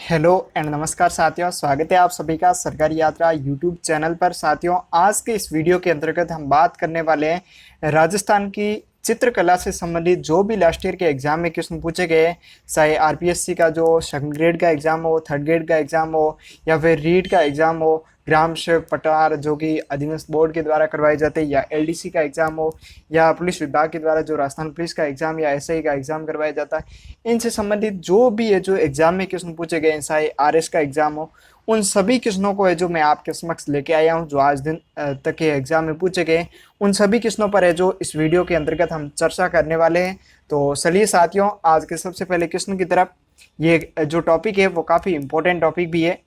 Hello and नमस्कार साथियों, स्वागत है आप सभी का सरकारी यात्रा यूट्यूब चैनल पर। साथियों, आज के इस वीडियो के अंतर्गत हम बात करने वाले हैं राजस्थान की चित्रकला से संबंधित जो भी लास्ट ईयर के एग्जाम में क्वेश्चन पूछे गए, चाहे आरपीएससी का जो सेकंड ग्रेड का एग्जाम हो, थर्ड ग्रेड का एग्जाम हो या फिर रीट का एग्जाम हो, ग्राम सेवक पटार जो कि अधिनस्थ बोर्ड के द्वारा करवाए जाते हैं, या एलडीसी का एग्जाम हो, या पुलिस विभाग के द्वारा जो राजस्थान पुलिस का एग्जाम या एसआई का एग्जाम करवाया जाता है, इनसे संबंधित जो भी है जो एग्जाम में क्वेश्चन पूछे गए, चाहे आरएस का एग्जाम हो, उन सभी क्वेश्चनों को है जो मैं आपके समक्ष लेके आया हूं, जो आज दिन तक के एग्जाम में पूछे गए, उन सभी क्वेश्चनों पर है जो इस वीडियो के अंतर्गत हम चर्चा करने वाले हैं। तो चलिए साथियों, आज के सबसे पहले क्वेश्चन की तरफ। ये जो टॉपिक है वो काफ़ी इंपॉर्टेंट टॉपिक भी है।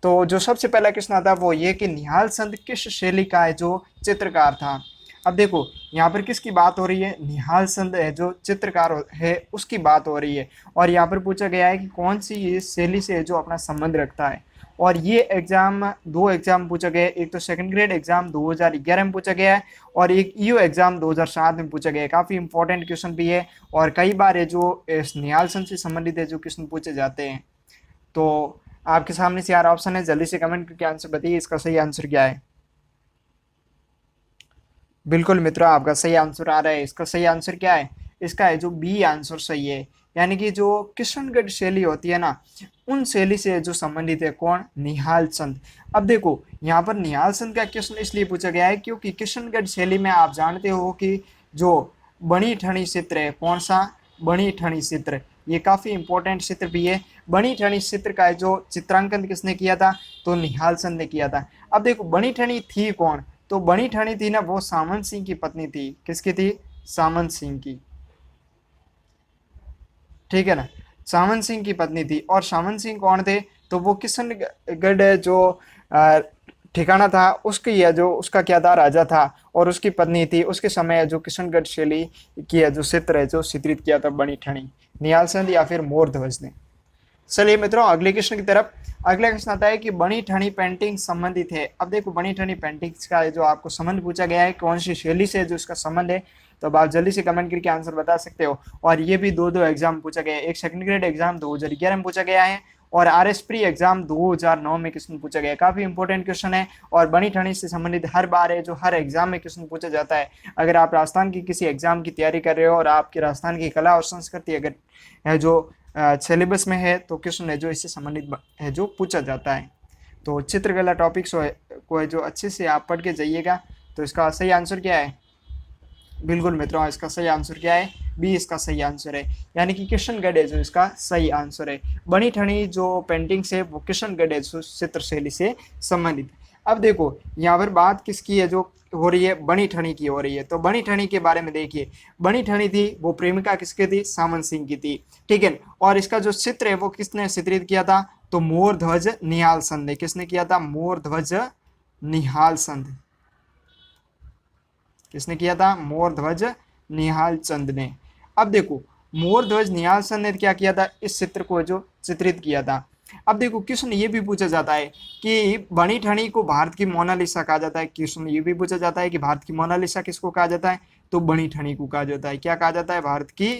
तो जो सबसे पहला क्वेश्चन आता है वो ये कि निहाल चंद किस शैली का है जो चित्रकार था। अब देखो, यहाँ पर किसकी बात हो रही है? निहाल चंद है जो चित्रकार है उसकी बात हो रही है। और यहाँ पर पूछा गया है कि कौन सी ये शैली से जो अपना संबंध रखता है। और ये एग्जाम, दो एग्जाम पूछा गया है। एक तो सेकंड ग्रेड एग्जाम 2011 में पूछा गया है और एक ईओ एग्जाम 2007 में पूछा गया है। काफ़ी इंपॉर्टेंट क्वेश्चन भी है और कई बार है जो इस निहाल चंद से संबंधित है जो क्वेश्चन पूछे जाते हैं। तो आपके सामने से यार ऑप्शन है, जल्दी से कमेंट करके आंसर बताइए, इसका सही आंसर क्या है। बिल्कुल मित्रों, आपका सही आंसर आ रहा है। इसका सही आंसर क्या है? इसका है जो बी आंसर सही है। यानी कि जो किशनगढ़ शैली होती है ना, उन शैली से जो संबंधित है कौन? निहाल चंद। अब देखो, यहाँ पर निहाल चंद का क्वेश्चन इसलिए पूछा गया है क्योंकि किशनगढ़ शैली में आप जानते हो कि जो बनी ठनी चित्र है, कौन सा? बनी ठनी चित्र, ये काफ़ी इंपॉर्टेंट चित्र भी है। बनी ठनी चित्र का जो चित्रांकन किसने किया था? तो निहाल चंद ने किया था। अब देखो, बनी ठनी थी कौन? तो बनी ठनी थी ना, वो सामंत सिंह की पत्नी थी। किसकी थी? सामंत सिंह की। ठीक है ना, सामंत सिंह की पत्नी थी। और सामंत सिंह कौन थे? तो वो किशनगढ़ जो ठिकाना था उसकी, या जो उसका क्या था, राजा था, और उसकी पत्नी थी। उसके समय जो किशनगढ़ शैली की जो चित्र है जो चित्रित किया था बनी ठनी, निहाल चंद या फिर मोर ध्वज ने। चलिए मित्रों, अगले क्वेश्चन की तरफ। अगला क्वेश्चन आता है कि बनी ठनी पेंटिंग संबंधित है। अब देखो, बनी ठनी पेंटिंग्स का जो आपको संबंध पूछा गया है, कौन सी शैली से जो इसका संबंध है, तो अब आप जल्दी से कमेंट करके आंसर बता सकते हो। और ये भी दो एग्जाम पूछा गया है। एक सेकंड ग्रेड एग्जाम 2011 में पूछा गया है और आरएस प्री एग्जाम 2009 में क्वेश्चन पूछा गया है। काफी इंपॉर्टेंट क्वेश्चन है और बनी ठनी से संबंधित हर बार है जो हर एग्जाम में क्वेश्चन पूछा जाता है। अगर आप राजस्थान की किसी एग्जाम की तैयारी कर रहे हो और आपकी राजस्थान की कला और संस्कृति अगर है जो सिलेबस में है, तो क्वेश्चन है जो इससे संबंधित है जो पूछा जाता है। तो चित्रकला टॉपिक्स को है जो अच्छे से आप पढ़ के जाइएगा। तो इसका सही आंसर क्या है? बिल्कुल मित्रों, इसका सही आंसर क्या है? बी इसका सही आंसर है। यानी कि किशनगढ़ है जो इसका सही आंसर है। बनी ठनी जो पेंटिंग्स है वो किशनगढ़ है जो चित्र शैली से संबंधित। अब देखो, यहाँ पर बात किसकी है जो हो रही है? बनी ठनी की हो रही है। तो बनी ठनी के बारे में देखिए, बनी ठनी थी वो प्रेमिका किसकी थी? सामंत सिंह की थी। ठीक है। और इसका जो चित्र है वो किसने चित्रित किया था? तो मोर ध्वज निहाल चंद ने। किसने किया था? मोर ध्वज निहाल चंद। किसने किया था? मोर ध्वज निहाल चंद ने। अब देखो, मोर ध्वज निहाल चंद ने क्या किया था? इस चित्र को जो चित्रित किया था। अब देखो, क्वेश्चन ये भी पूछा जाता है कि बनी ठनी को भारत की मोनालिसा कहा जाता है। क्वेश्चन ये भी पूछा जाता है कि भारत की मोनालिसा किसको कहा जाता है? तो बनी ठनी को कहा जाता है। क्या कहा जाता है? भारत की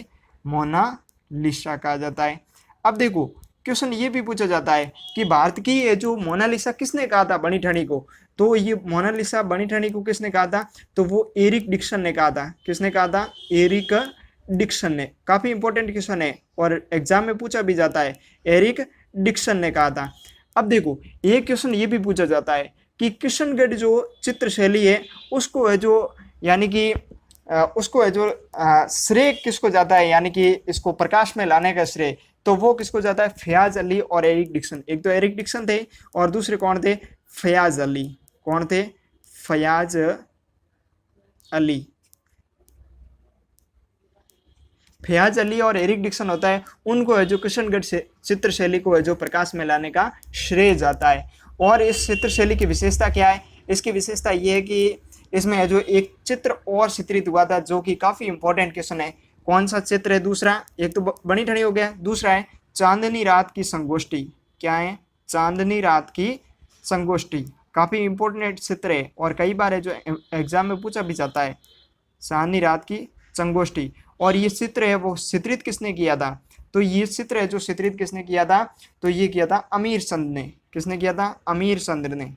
मोनालिसा कहा जाता है। अब देखो, क्वेश्चन ये भी पूछा जाता है कि भारत की ये जो मोनालिसा किसने कहा था बनी ठनी को? तो ये मोनालिसा बनी ठनी को किसने कहा था? तो वो एरिक डिक्सन ने कहा था। किसने कहा था? एरिक डिक्सन ने। काफी इंपॉर्टेंट क्वेश्चन है और एग्जाम में पूछा भी जाता है। एरिक डिक्सन ने कहा था। अब देखो, एक क्वेश्चन ये भी पूछा जाता है कि किशनगढ़ जो चित्र शैली है उसको है जो, यानी कि उसको है जो श्रेय किसको जाता है, यानी कि इसको प्रकाश में लाने का श्रेय, तो वो किसको जाता है? फयाज अली और एरिक डिक्सन। एक तो एरिक डिक्सन थे और दूसरे कौन थे? फयाज अली। कौन थे? फयाज अली। फयाज अली और एरिक डिक्सन होता है, उनको है जो किशनगढ़ से चित्र शैली को है जो प्रकाश में लाने का श्रेय जाता है। और इस चित्र शैली की विशेषता क्या है? इसकी विशेषता ये है कि इसमें है जो एक चित्र और चित्रित हुआ था जो कि काफी इंपॉर्टेंट क्वेश्चन है। कौन सा चित्र है? दूसरा, एक तो बनी ठनी हो गया, दूसरा है चांदनी रात की संगोष्ठी। क्या है? चांदनी रात की संगोष्ठी। काफी इंपॉर्टेंट चित्र है और कई बार है जो एग्जाम में पूछा भी जाता है, चांदनी रात की संगोष्ठी। और ये चित्र है वो चित्रित किसने किया था? तो ये चित्र है जो चित्रित किसने किया था, तो ये किया था अमीर चंद ने। किसने किया था, अमीर चंद ने,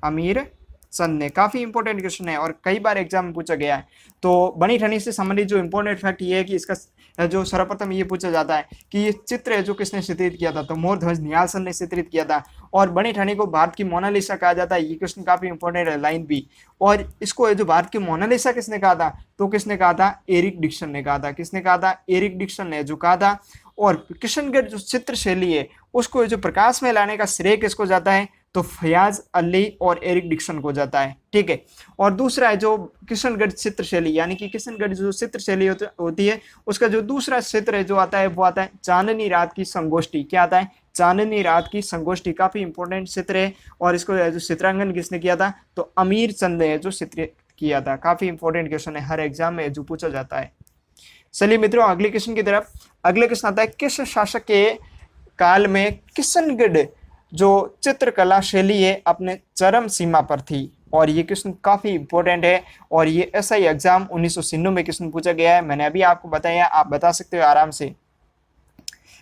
अमीर चंद ने। काफी इंपॉर्टेंट क्वेश्चन है और कई बार एग्जाम में पूछा गया है। तो बनी ठनी से संबंधित जो इंपॉर्टेंट फैक्ट ये है कि इसका जो सर्वप्रथम ये पूछा जाता है कि ये चित्र है जो किसने चित्रित किया था, तो मोरध्वज निहालसन ने चित्रित किया था। और बनी ठनी को भारत की मोनालिसा कहा जाता है, ये क्वेश्चन काफी इंपॉर्टेंट है, लाइन भी। और इसको जो भारत की मोनालिसा किसने कहा था, तो किसने कहा था, एरिक डिक्सन ने कहा था। किसने कहा था, एरिक डिक्सन ने जो कहा था। और किशनगढ़ जो चित्र शैली है उसको जो प्रकाश में लाने का श्रेय किसको जाता है, तो फयाज अली और एरिक डिक्सन को जाता है। ठीक है। और दूसरा है जो किशनगढ़ चित्र शैली, यानी कि किशनगढ़ जो चित्र शैली होती है उसका जो दूसरा चित्र है जो आता है वो आता है चांदनी रात की संगोष्ठी। क्या आता है, चांदनी रात की संगोष्ठी। काफी इंपॉर्टेंट चित्र है और इसको जो चित्रांकन किसने किया था, तो अमीर चंद ने जो चित्र किया था। काफी इंपॉर्टेंट क्वेश्चन है, हर एग्जाम में जो पूछा जाता है। चलिए मित्रों अगले क्वेश्चन की तरफ। अगले क्वेश्चन आता है, किस शासक के काल में किशनगढ़ जो चित्रकला शैली है अपने चरम सीमा पर थी। और ये क्वेश्चन काफी इंपॉर्टेंट है और ये एसआई एग्जाम 1996 में क्वेश्चन पूछा गया है। मैंने अभी आपको बताया, आप बता सकते हो आराम से।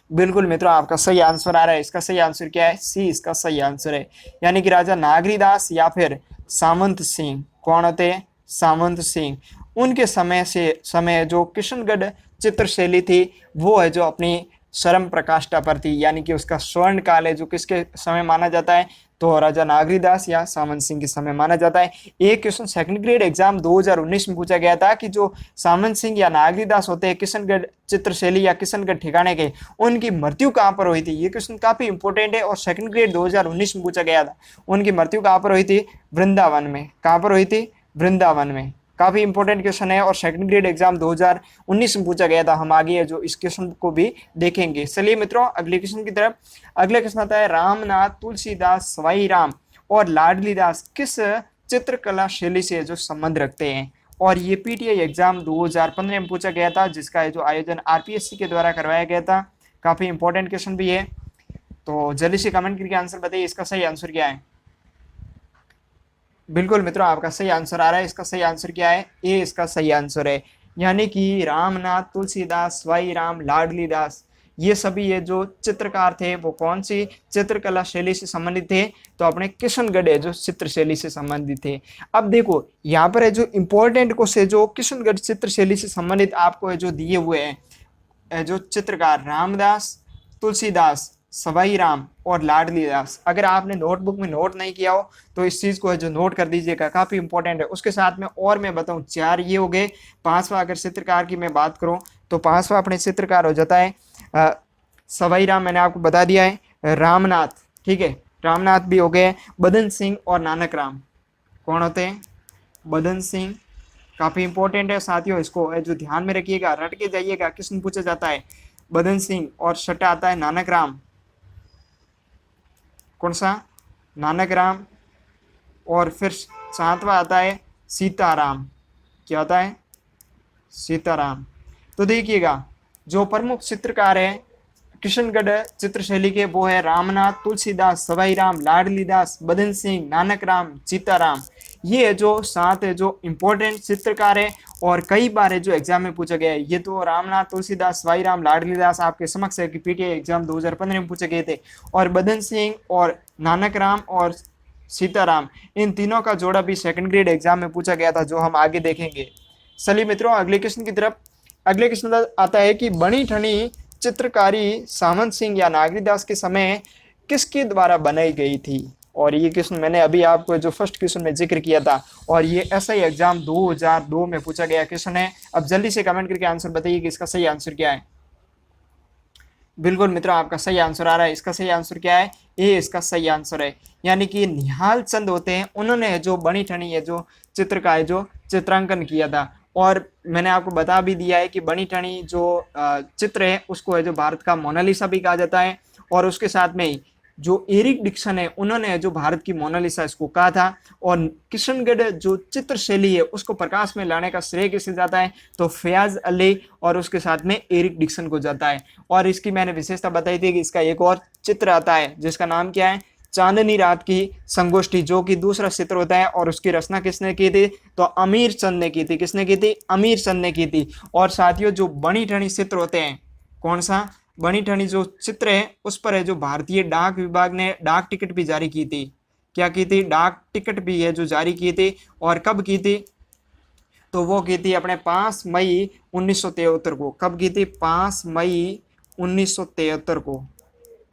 बिल्कुल मित्रों आपका सही आंसर आ रहा है। इसका सही आंसर क्या है, सी इसका सही आंसर है। यानी कि राजा नागरीदास या फिर सामंत सिंह। कौन होते हैं, सामंत सिंह। उनके समय जो किशनगढ़ चित्र शैली थी वो है जो अपनी चरम प्रकाष्ठा पर थी, यानी कि उसका स्वर्ण काल है जो किसके समय माना जाता है, तो राजा नागरीदास या सामंत सिंह के समय माना जाता है। एक क्वेश्चन सेकंड ग्रेड एग्जाम 2019 में पूछा गया था कि जो सामंत सिंह या नागरीदास होते हैं किशनगढ़ चित्रशैली या किशनगढ़ ठिकाने के, उनकी मृत्यु कहाँ पर हुई थी। ये क्वेश्चन काफी इंपॉर्टेंट है और सेकंड ग्रेड 2019 में पूछा गया था। उनकी मृत्यु कहाँ पर हुई थी, वृंदावन में। कहाँ पर हुई थी, वृंदावन में। काफी इंपॉर्टेंट क्वेश्चन है और सेकंड ग्रेड एग्जाम 2019 में पूछा गया था। हम आगे जो इस क्वेश्चन को भी देखेंगे। चलिए मित्रों अगले क्वेश्चन की तरफ। अगला क्वेश्चन आता है, रामनाथ, तुलसीदास, सवाई राम और लाडली दास किस चित्रकला शैली से जो संबंध रखते हैं। और ये पीटीआई एग्जाम 2015 में पूछा गया था, जिसका जो आयोजन आरपीएससी के द्वारा करवाया गया था। काफी इंपॉर्टेंट क्वेश्चन भी है, तो जल्दी से कमेंट करके आंसर बताइए इसका सही आंसर क्या है। बिल्कुल मित्रों आपका सही आंसर आ रहा है। इसका सही आंसर क्या है, ए इसका सही आंसर है। यानी कि रामनाथ, तुलसीदास, सवाई राम, लाडली दास, ये सभी ये जो चित्रकार थे वो कौन सी चित्रकला शैली से संबंधित थे, तो अपने किशनगढ़ जो चित्र शैली से संबंधित थे। अब देखो यहाँ पर है जो इंपॉर्टेंट क्वेश्चन जो किशनगढ़ चित्र शैली से संबंधित आपको है जो दिए हुए हैं जो चित्रकार रामदास, तुलसीदास, सवाई राम और लाडली दास। अगर आपने नोटबुक में नोट नहीं किया हो तो इस चीज को है जो नोट कर दीजिएगा, काफी इंपॉर्टेंट है। उसके साथ में और मैं बताऊं, चार ये हो गए। पांचवा अगर चित्रकार की मैं बात करूं तो पांचवा अपने चित्रकार हो जाता है सवाई राम, मैंने आपको बता दिया है। रामनाथ, ठीक है, रामनाथ भी हो गए। बदन सिंह और नानक राम कौन होते हैं, बदन सिंह। काफी इंपॉर्टेंट है साथियों, इसको जो ध्यान में रखिएगा, रट के जाइएगा, किसने पूछा जाता है, बदन सिंह। और छठा आता है नानक राम, कौन सा, नानक राम। और फिर सातवां आता है सीताराम। क्या आता है, सीताराम। तो देखिएगा जो प्रमुख चित्रकार है किशनगढ़ चित्रशैली के वो है रामनाथ, तुलसीदास, सवाई राम, लाडली दास, बदन सिंह, नानक राम, सीताराम। ये जो सात है जो इंपॉर्टेंट चित्रकार है और कई बार है जो एग्जाम में पूछा गया है। ये तो रामनाथ, तुलसीदास, सवाई राम, लाडली दास आपके समक्ष है कि पीटीआई एग्जाम 2015 में पूछे गए थे। और बदन सिंह और नानक राम और सीताराम, इन तीनों का जोड़ा भी सेकंड ग्रेड एग्जाम में पूछा गया था, जो हम आगे देखेंगे। चलिए मित्रों अगले क्वेश्चन की तरफ। अगले क्वेश्चन आता है कि बनी ठनी चित्रकारी सामंत सिंह या नागरीदास के समय किसके द्वारा बनाई गई थी। और ये क्वेश्चन मैंने अभी आपको जो फर्स्ट क्वेश्चन में जिक्र किया था और ये एसआई एग्जाम 2002 में पूछा गया क्वेश्चन है। अब जल्दी से कमेंट करके आंसर बताइए कि इसका सही आंसर क्या है। बिल्कुल मित्रों आपका सही आंसर आ रहा है। इसका सही आंसर क्या है, ए इसका सही आंसर है। यानी कि निहाल चंद होते हैं, उन्होंने जो बनी ठनी है जो चित्र का है जो चित्रांकन किया था। और मैंने आपको बता भी दिया है कि बनी ठनी जो चित्र है उसको है जो भारत का मोनालिसा भी कहा जाता है। और उसके साथ में ही जो एरिक डिक्सन है उन्होंने जो भारत की मोनालिसा इसको कहा था। और किशनगढ़ जो चित्र शैली है उसको प्रकाश में लाने का श्रेय किसे जाता है, तो फयाज अली और उसके साथ में एरिक डिक्सन को जाता है। और इसकी मैंने विशेषता बताई थी कि इसका एक और चित्र आता है जिसका नाम क्या है, चांदनी रात की संगोष्ठी, जो कि दूसरा चित्र होता है। और उसकी रचना किसने की थी, तो अमीर चंद ने की थी। किसने की थी, अमीर चंद ने की थी। और साथियों जो बनी ठनी चित्र होते हैं कौन सा? बनी ठनी जो चित्र है उस पर है जो भारतीय डाक विभाग ने डाक टिकट भी जारी की थी। क्या की थी? डाक टिकट भी है जो जारी की थी। और कब की थी? तो वो की थी अपने 5 मई 1973 को। कब की थी? 5 मई 1973 को।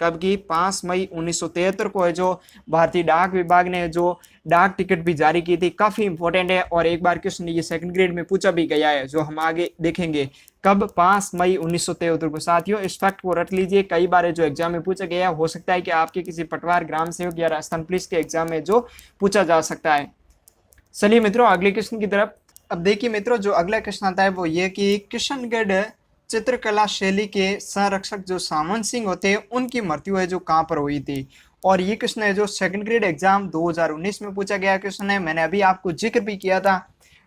कब की? 5 मई 1973 को है जो भारतीय डाक विभाग ने जो डाक टिकट भी जारी की थी। काफी इंपॉर्टेंट है और एक बार क्वेश्चन ये सेकंड ग्रेड में पूछा भी गया है, जो हम आगे देखेंगे। कब? 5 मई 1973 को। साथियों इस फैक्ट को रट लीजिए, कई बार जो एग्जाम में पूछा गया है, हो सकता है कि आपके किसी पटवार, ग्राम सेवक या राजस्थान पुलिस के एग्जाम में जो पूछा जा सकता है। चलिए मित्रों अगले क्वेश्चन की तरफ। अब देखिए मित्रों, जो अगला क्वेश्चन आता है वो ये कि किशनगढ़ चित्रकला शैली के संरक्षक जो सामंत सिंह होते हैं उनकी मृत्यु है जो कहाँ पर हुई थी। और ये क्वेश्चन है जो सेकंड ग्रेड एग्जाम 2019 में पूछा गया क्वेश्चन है। मैंने अभी आपको जिक्र भी किया था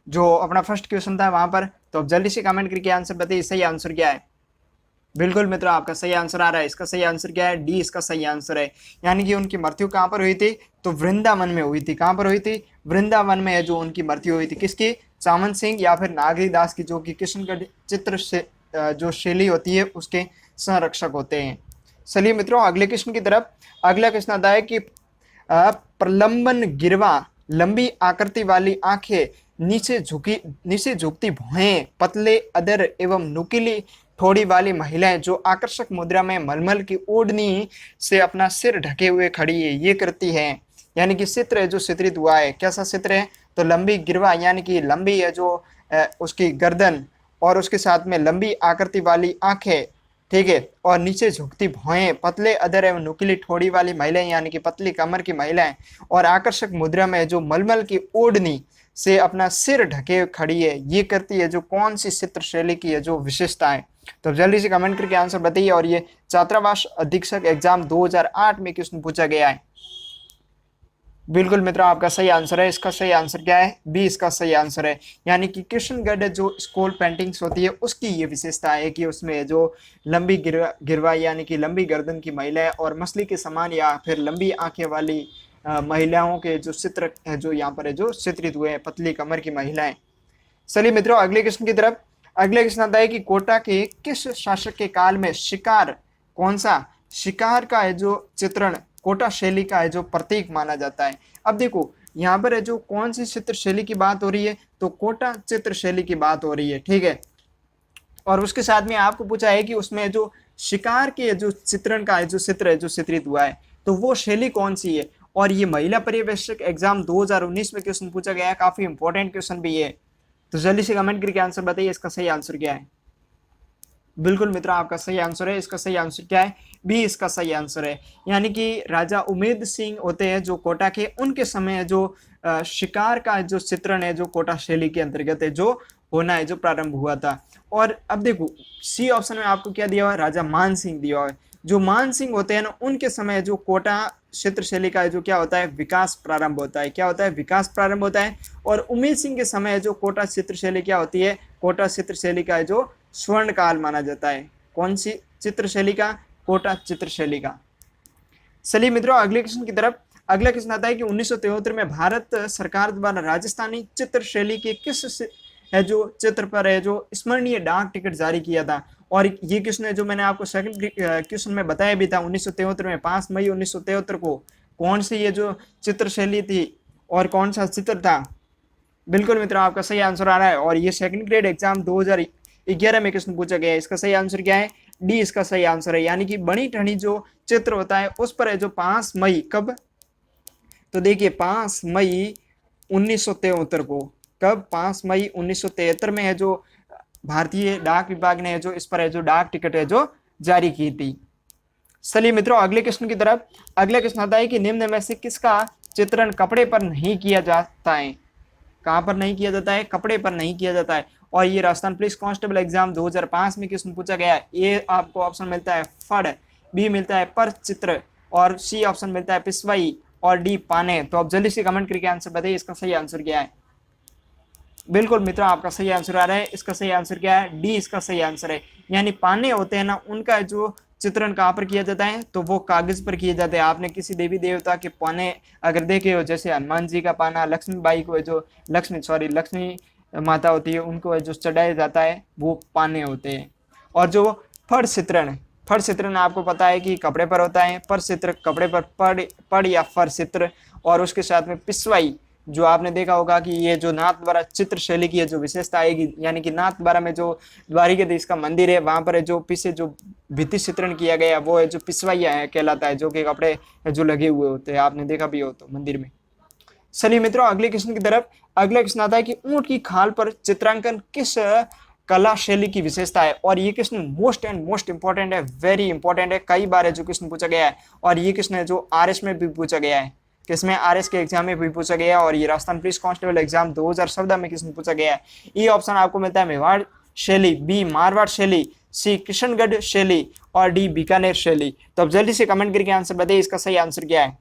जो अपना फर्स्ट क्वेश्चन था वहां पर। तो अब जल्दी से कमेंट करके आंसर बताइए, सही आंसर क्या है? बिल्कुल मित्रों आपका सही आंसर आ रहा है। इसका सही आंसर क्या है? डी इसका सही आंसर है। यानी कि उनकी मृत्यु कहाँ पर हुई थी? तो वृंदावन में हुई थी। कहाँ पर हुई थी? वृंदावन में है जो उनकी मृत्यु हुई थी। किसकी? सामंत सिंह या फिर नागरीदास की, जो कि किशनगढ़ चित्र से जो शैली होती है उसके संरक्षक होते हैं। चलिए मित्रों अगले क्वेश्चन की तरफ। अगला क्वेश्चन आता है कि प्रलंबन गिरवा, लंबी आकृति वाली आंखें, नीचे झुकती भौहें, पतले अधर एवं नुकीली ठोड़ी वाली महिलाएं जो आकर्षक मुद्रा में मलमल की ओढ़नी से अपना सिर ढके हुए खड़ी है, ये करती है। यानी कि चित्र है जो चित्रित हुआ है, कैसा चित्र है? तो लंबी गिरवा यानी कि लंबी है जो उसकी गर्दन, और उसके साथ में लंबी आकृति वाली आंखें, ठीक है, और नीचे झुकती भौहें, पतले अधर एवं नुकीली ठोड़ी वाली महिलाएं यानी कि पतली कमर की महिलाएं, और आकर्षक मुद्रा में जो मलमल की ओढ़नी से अपना सिर ढके खड़ी है, ये करती है। जो कौन सी चित्र शैली की है जो विशेषता है? तो जल्दी से कमेंट करके आंसर बताइए। और ये छात्रावास अधीक्षक एग्जाम 2008 में क्वेश्चन पूछा गया है। बिल्कुल मित्रों आपका सही आंसर है। इसका सही आंसर क्या है? बी इसका सही आंसर है। यानी कि किशनगढ़ जो स्कूल पेंटिंग्स होती है उसकी ये विशेषता है कि उसमें जो लंबी गिरवा यानी कि लंबी गर्दन की महिलाएं और मछली के समान या फिर लंबी आंखें वाली महिलाओं के जो चित्र है जो यहाँ पर है जो चित्रित हुए हैं, पतली कमर की महिलाएं। चलिए मित्रों अगले क्वेश्चन की तरफ। अगले क्वेश्चन आता है कि कोटा के किस शासक के काल में शिकार, कौन सा? शिकार का है जो चित्रण कोटा शैली का है जो प्रतीक माना जाता है। अब देखो यहाँ पर है जो कौन सी चित्र शैली की बात हो रही है? तो कोटा चित्र शैली की बात हो रही है, ठीक है। और उसके साथ में आपको पूछा है कि उसमें जो शिकार के जो चित्रण का है जो चित्र है जो चित्रित हुआ है, तो वो शैली कौन सी है? और ये महिला पर्यवेक्षक एग्जाम 2019 में क्वेश्चन पूछा गया है, काफी इंपॉर्टेंट क्वेश्चन भी है। तो जल्दी से कमेंट करके आंसर बताइए, इसका सही आंसर क्या है? बिल्कुल मित्र आपका सही आंसर है। इसका सही आंसर क्या है? बी इसका सही आंसर है। यानी कि राजा उमेद सिंह होते हैं जो कोटा के, उनके समय जो शिकार का जो चित्रण है जो कोटा शैली के अंतर्गत है जो होना है जो प्रारंभ हुआ था। और अब देखो सी ऑप्शन में आपको क्या दिया हुआ है? राजा मान सिंह दिया हुआ है। जो मान सिंह होते हैं ना उनके समय जो कोटा क्षेत्र शैली का जो क्या होता है? विकास प्रारंभ होता है। क्या होता है? विकास प्रारंभ होता है। और उमेद सिंह के समय जो कोटा चित्र शैली क्या होती है? कोटा चित्र शैली का जो स्वर्ण काल माना जाता है। कौन सी चित्र शैली का? कोटा चित्र शैली का। चलिए मित्रों अगले क्वेश्चन की तरफ। अगला क्वेश्चन आता है कि 1973 में भारत सरकार द्वारा राजस्थानी चित्र शैली के किस है जो चित्र पर है जो स्मरणीय डाक टिकट जारी किया था? और ये क्वेश्चन है जो मैंने आपको सेकंड क्वेश्चन में बताया भी था। 1973 में 5 मई 1973 को कौन सी ये जो चित्र शैली थी और कौन सा चित्र था? बिल्कुल मित्रों आपका सही आंसर आ रहा है। और ये सेकंड ग्रेड एग्जाम 2011 में क्वेश्चन पूछा गया है। इसका सही आंसर क्या है? डी इसका सही आंसर है। यानी कि बनी ठनी जो चित्र होता है उस पर है जो 5 मई, कब? तो देखिए 5 मई 1973 को। कब? 5 मई 1973 में है जो भारतीय डाक विभाग ने जो इस पर है जो डाक टिकट है जो जारी की थी। चलिए मित्रों अगले क्वेश्चन की तरफ। अगला क्वेश्चन आता है कि निम्न में से किसका चित्रण कपड़े पर नहीं किया जाता है? कहाँ पर नहीं किया जाता है? कपड़े पर नहीं किया जाता है। और ये राजस्थान पुलिस कांस्टेबल एग्जाम 2005 में क्वेश्चन पूछा गया है। ए आपको ऑप्शन मिलता है फड़, बी मिलता है पर चित्र, और सी ऑप्शन मिलता है पिसवाई, और डी पाने। तो आप जल्दी से कमेंट करके आंसर बताइए, इसका सही आंसर क्या है? बिल्कुल मित्रों आपका सही आंसर आ रहा है। इसका सही आंसर क्या है? डी इसका सही आंसर है। यानी पाने होते हैं ना उनका जो चित्रण कहाँ पर किया जाता है? तो वो कागज पर किए जाते हैं। आपने किसी देवी देवता के पाने अगर देखे हो, जैसे हनुमान जी का पाना, लक्ष्मीबाई को जो लक्ष्मी माता होती है उनको जो चढ़ाया जाता है वो पाने होते हैं। और जो फड़ चित्रण, फड़ चित्रण आपको पता है कि कपड़े पर होता है, पर चित्र कपड़े पर पड़ या फर चित्र, और उसके साथ में पिसवाई, जो आपने देखा होगा कि ये जो नाथद्वारा चित्र शैली की है जो विशेषता आएगी, यानी कि नाथद्वारा में जो द्वारिकाधीश का मंदिर है वहां पर जो पीछे जो भित्ति चित्रण किया गया वो है जो पिसवाइया है कहलाता है, जो कि कपड़े जो लगे हुए होते हैं, आपने देखा भी हो तो मंदिर में। चलिए मित्रों अगले क्वेश्चन की तरफ। अगला क्वेश्चन आता है कि ऊंट की खाल पर चित्रांकन किस कला शैली की विशेषता है, और ये question most and most important है, वेरी इंपॉर्टेंट है, कई बार है जो क्वेश्चन पूछा गया है, और ये क्वेश्चन है जो आरएस में भी पूछा गया है, किसमें आरएस के एग्जाम में भी पूछा गया है, और ये राजस्थान पुलिस कांस्टेबल एग्जाम 2014 में क्वेश्चन पूछा गया है। ये ऑप्शन आपको मिलता है मेवाड़ शैली, बी मारवाड़ शैली, सी किशनगढ़ शैली, और डी बीकानेर शैली। तो अब जल्दी से कमेंट करके आंसर बताइए इसका सही आंसर क्या है।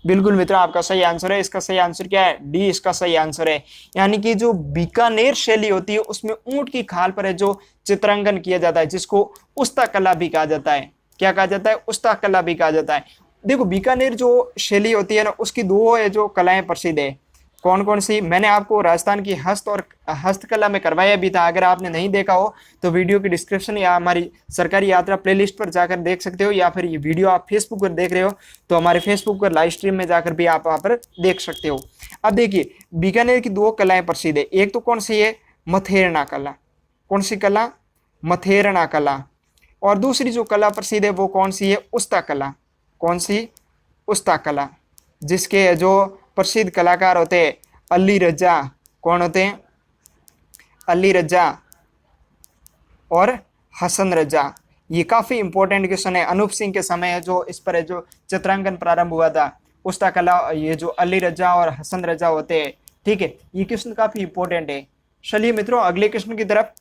बिल्कुल मित्रों आपका सही आंसर है, इसका सही आंसर क्या है, डी इसका सही आंसर है। यानी कि जो बीकानेर शैली होती है उसमें ऊंट की खाल पर है जो चित्रांकन किया जाता है, जिसको उस्ता कला भी कहा जाता है। क्या कहा जाता है, उस्ता कला भी कहा जाता है। देखो बीकानेर जो शैली होती है ना उसकी दो है जो कलाएं प्रसिद्ध है, कौन कौन सी, मैंने आपको राजस्थान की हस्तकला में करवाया भी था, अगर आपने नहीं देखा हो तो वीडियो की डिस्क्रिप्शन या हमारी सरकारी यात्रा प्लेलिस्ट पर जाकर देख सकते हो, या फिर ये वीडियो आप फेसबुक पर देख रहे हो तो हमारे फेसबुक पर लाइव स्ट्रीम में जाकर भी आप वहाँ पर देख सकते हो। अब देखिए बीकानेर की दो कलाएं प्रसिद्ध है, एक तो कौन सी है, मथेरना कला, कौन सी कला, मथेरना कला, और दूसरी जो कला प्रसिद्ध है वो कौन सी है, उस्ता कला, कौन सी, उस्ता कला, जिसके जो प्रसिद्ध कलाकार होते हैं अली रजा, कौन होते हैं, अली रजा और हसन रजा। ये काफी इंपॉर्टेंट क्वेश्चन है, अनूप सिंह के समय है जो इस पर है जो चित्रांकन प्रारंभ हुआ था, उस्ता कला, ये जो अली रजा और हसन रजा होते हैं, ठीक है, ये क्वेश्चन काफी इंपॉर्टेंट है। चलिए मित्रों अगले क्वेश्चन की तरफ।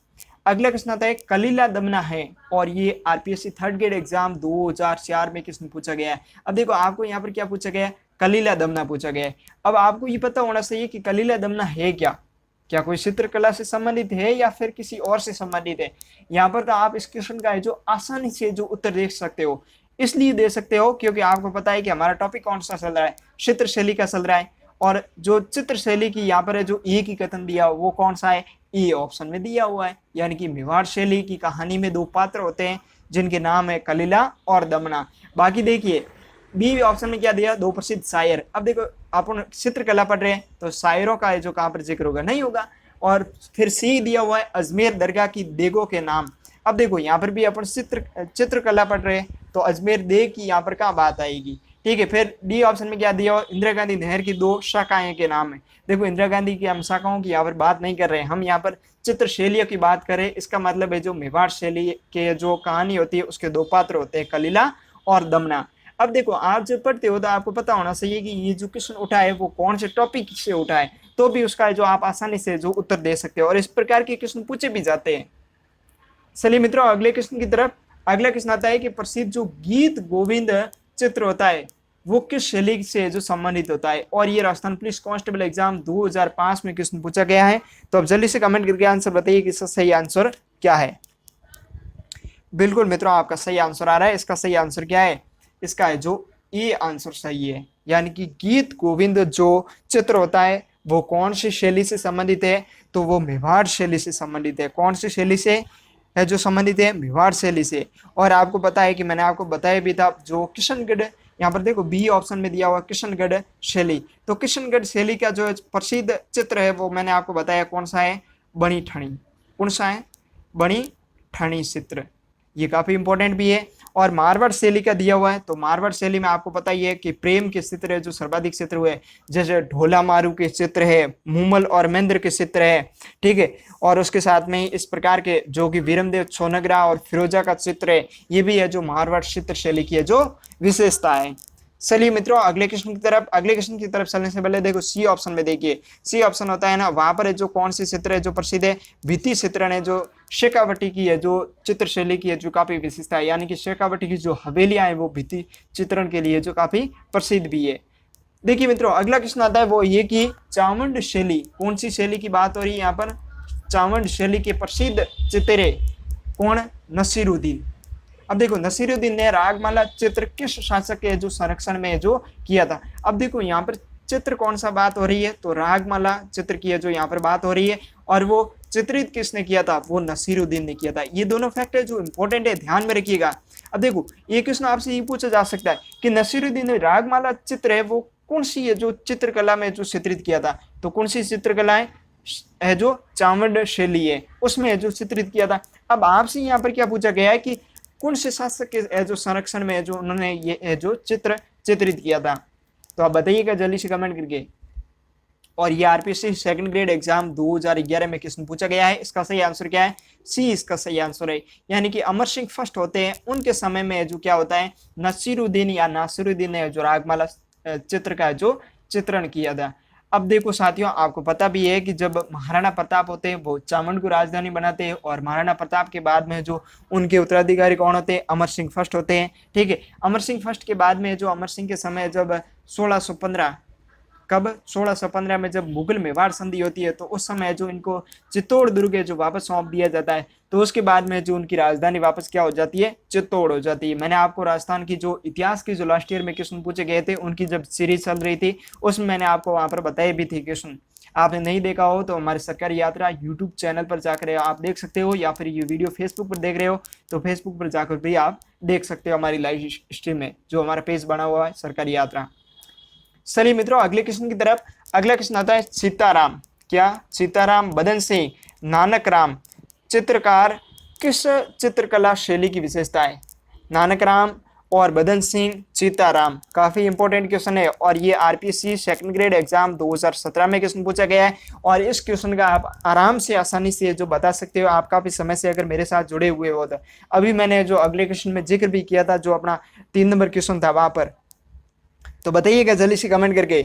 अगला क्वेश्चन आता है कलीला दमना है, और ये आरपीएससी थर्ड ग्रेड एग्जाम 2004 में क्वेश्चन पूछा गया है। अब देखो आपको यहाँ पर क्या पूछा गया है, कलीला दमना पूछा गया है। अब आपको ये पता होना चाहिए कि कलीला दमना है क्या, क्या कोई चित्रकला से संबंधित है या फिर किसी और से संबंधित है। यहाँ पर तो आप इस क्वेश्चन का है जो आसानी से जो उत्तर देख सकते हो, इसलिए दे सकते हो क्योंकि आपको पता है कि हमारा टॉपिक कौन सा चल रहा है, चित्र शैली का चल रहा है, और जो चित्र शैली की यहाँ पर है जो एक ही कथन दिया वो कौन सा है, ए ऑप्शन में दिया हुआ है। यानी कि मेवाड़ शैली की कहानी में दो पात्र होते हैं जिनके नाम है कलीला और दमना। बाकी देखिए बी ऑप्शन में क्या दिया, दो प्रसिद्ध शायर। अब देखो अपन चित्रकला पढ़ रहे हैं तो शायरों का जो कहाँ पर जिक्र होगा, नहीं होगा। और फिर सी दिया हुआ है अजमेर दरगाह की देगों के नाम। अब देखो यहाँ पर भी अपन चित्रकला पढ़ रहे हैं तो अजमेर देग की यहाँ पर कहाँ बात आएगी, ठीक है। फिर डी ऑप्शन में क्या दिया हुआ, इंदिरा गांधी नहर की दो शाखाएं के नाम है। देखो इंदिरा गांधी की हम शाखाओं की यहाँ पर बात नहीं कर रहे हैं, हम यहाँ पर चित्र शैलियों की बात करें। इसका मतलब है जो मेवाड़ शैली के जो कहानी होती है उसके दो पात्र होते हैं, कलीला और दमना। अब देखो आप जब पढ़ते हो तो आपको पता होना चाहिए कि ये जो क्वेश्चन उठा है वो कौन से टॉपिक से उठा है, तो भी उसका जो आप आसानी से जो उत्तर दे सकते हो, और इस प्रकार के क्वेश्चन पूछे भी जाते हैं। चलिए मित्रों अगले क्वेश्चन की तरफ। अगला क्वेश्चन आता है कि प्रसिद्ध जो गीत गोविंद चित्र होता है वो किस शैली से जो संबंधित होता है, और ये राजस्थान पुलिस कांस्टेबल एग्जाम 2005 में क्वेश्चन पूछा गया है। तो अब जल्दी से कमेंट करके आंसर बताइए कि इसका सही आंसर क्या है। बिल्कुल मित्रों आपका सही आंसर आ रहा है, इसका सही आंसर क्या है, इसका है जो ये आंसर सही है। यानी कि गीत गोविंद जो चित्र होता है वो कौन सी शैली से संबंधित है, तो वो मेवाड़ शैली से संबंधित है। कौन सी शैली से है जो संबंधित है, मेवाड़ शैली से। और आपको पता है कि मैंने आपको बताया भी था जो किशनगढ़, यहाँ पर देखो बी ऑप्शन में दिया हुआ किशनगढ़ शैली, तो किशनगढ़ शैली का जो प्रसिद्ध चित्र है वो मैंने आपको बताया कौन सा है, बनी ठणी। कौन सा है, बनी ठणी चित्र, ये काफी इंपॉर्टेंट भी है। और मारवाड़ शैली का दिया हुआ है, तो मारवाड़ शैली में आपको पता ही है कि प्रेम के चित्र है जो सर्वाधिक चित्र हुए, जैसे ढोला मारू के चित्र है, मूमल और महेंद्र के चित्र है, ठीक है। और उसके साथ में इस प्रकार के जो कि वीरमदेव सोनग्रा और फिरोजा का चित्र है, ये भी है जो मारवाड़ चित्र शैली की है जो विशेषता है। चलिए मित्रों अगले क्वेश्चन की तरफ। अगले क्वेश्चन की तरफ चलने से पहले देखो सी ऑप्शन में देखिए, सी ऑप्शन होता है ना, वहां पर है जो कौन सी चित्र है जो प्रसिद्ध है, भित्ति चित्रण है जो शेखावटी की है, जो चित्र शैली की है जो काफी विशेषता है। यानी कि शेखावटी की जो हवेलियां है वो भित्ति चित्रण के लिए जो काफी प्रसिद्ध भी है। देखिए मित्रों अगला क्वेश्चन आता है वो ये कि चामुंड शैली, कौन सी शैली की बात हो रही है यहाँ पर, चामुंड शैली के प्रसिद्ध चित्रे कौन, नसीरुद्दीन। अब देखो नसीरुद्दीन ने रागमाला चित्र किस शासक के जो संरक्षण में जो किया था। अब देखो यहाँ पर चित्र कौन सा बात हो रही है, तो रागमाला चित्र की है जो यहाँ पर बात हो रही है, और वो चित्रित किसने किया था, वो नसीरुद्दीन ने किया था। ये दोनों फैक्ट है जो इंपॉर्टेंट है, ध्यान में रखिएगा। अब देखो ये क्वेश्चन आपसे ये पूछा जा सकता है कि नसीरुद्दीन ने रागमाला चित्र है वो कौन सी है जो चित्रकला में जो चित्रित किया था, तो कौन सी चित्रकला है जो चावंड शैली है उसमें है जो चित्रित किया था। अब आपसे यहाँ पर क्या पूछा गया है कि कौन से शासक के जो संरक्षण में है जो उन्होंने ये जो चित्र चित्रित किया था, तो आप बताइएगा जल्दी से कमेंट करके। और ये आरपीएससी सेकंड ग्रेड एग्जाम 2011 में क्वेश्चन पूछा गया है। इसका सही आंसर क्या है, सी इसका सही आंसर है। यानी कि अमर सिंह फर्स्ट होते हैं, उनके समय में जो क्या होता है, नसीरुद्दीन या नासिरुद्दीन ने जो रागमाला चित्र का जो चित्रण किया था। अब देखो साथियों, आपको पता भी है कि जब महाराणा प्रताप होते हैं वो चावंड को राजधानी बनाते हैं, और महाराणा प्रताप के बाद में जो उनके उत्तराधिकारी कौन होते हैं, अमर सिंह फर्स्ट होते हैं। ठीक है, अमर सिंह फर्स्ट के बाद में जो अमर सिंह के समय जब 1615 कब 1615 में जब मुगल मेवाड़ संधि होती है, तो उस समय जो इनको चित्तौड़ दुर्ग जो वापस सौंप दिया जाता है, तो उसके बाद में जो उनकी राजधानी वापस क्या हो जाती है, चित्तौड़ हो जाती है। मैंने आपको राजस्थान की जो इतिहास की जो लास्ट ईयर में क्वेश्चन पूछे गए थे उनकी जब सीरीज चल रही थी उसमें मैंने आपको वहां पर बताए भी थे क्वेश्चन। आपने नहीं देखा हो तो हमारे सरकारी यात्रा यूट्यूब चैनल पर जाकर आप देख सकते हो, या फिर ये वीडियो फेसबुक पर देख रहे हो तो फेसबुक पर जाकर भी आप देख सकते हो हमारी लाइव स्ट्रीम में, जो हमारा पेज बना हुआ है सरकारी यात्रा। चलिए मित्रों अगले क्वेश्चन की तरफ। अगला क्वेश्चन आता है सीताराम, क्या सीताराम बदन सिंह नानक राम चित्रकार किस चित्रकला शैली की विशेषता है। नानक राम और बदन सिंह सीताराम काफी इंपॉर्टेंट क्वेश्चन है, और ये आरपीएससी सेकंड ग्रेड एग्जाम 2017 में क्वेश्चन पूछा गया है। और इस क्वेश्चन का आप आराम से आसानी से जो बता सकते हो, आप काफी समय से अगर मेरे साथ जुड़े हुए हो तो। अभी मैंने जो अगले क्वेश्चन में जिक्र भी किया था, जो अपना 3 नंबर क्वेश्चन था वहां पर, तो बताइएगा जल्दी से कमेंट करके।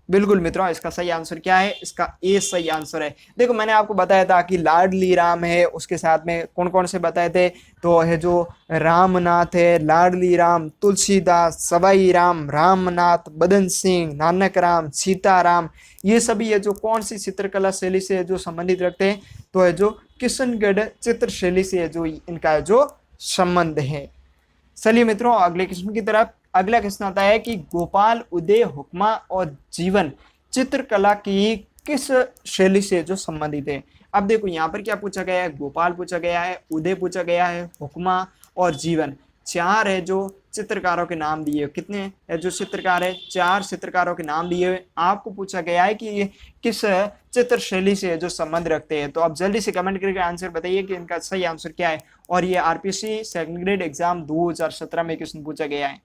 बिल्कुल मित्रों, इसका सही आंसर क्या है, इसका ए सही आंसर है। देखो मैंने आपको बताया था कि लाडली राम है, उसके साथ में कौन कौन से बताए थे, तो है जो रामनाथ है, लाडली राम, तुलसीदास, सवाई राम, रामनाथ, बदन सिंह, नानक राम, सीताराम, ये सभी है जो कौन सी चित्रकला शैली से जो संबंधित रखते हैं, तो है जो किशनगढ़ चित्र शैली से जो इनका जो संबंध है। चलिए मित्रों अगले क्वेश्चन की तरफ। अगला क्वेश्चन आता है कि गोपाल उदय हुक्मा और जीवन चित्रकला की किस शैली से जो संबंधित है। अब देखो यहाँ पर क्या पूछा गया है, गोपाल पूछा गया है, उदय पूछा गया है, हुक्मा और जीवन, 4 है जो चित्रकारों के नाम दिए। कितने है जो चित्रकार है, 4 चित्रकारों के नाम दिए। आपको पूछा गया है कि ये किस चित्र शैली से जो संबंध रखते हैं, तो आप जल्दी से कमेंट करके आंसर बताइए कि इनका सही आंसर क्या है। और ये आरपीएससी सेकंड ग्रेड एग्जाम 2017 में क्वेश्चन पूछा गया है।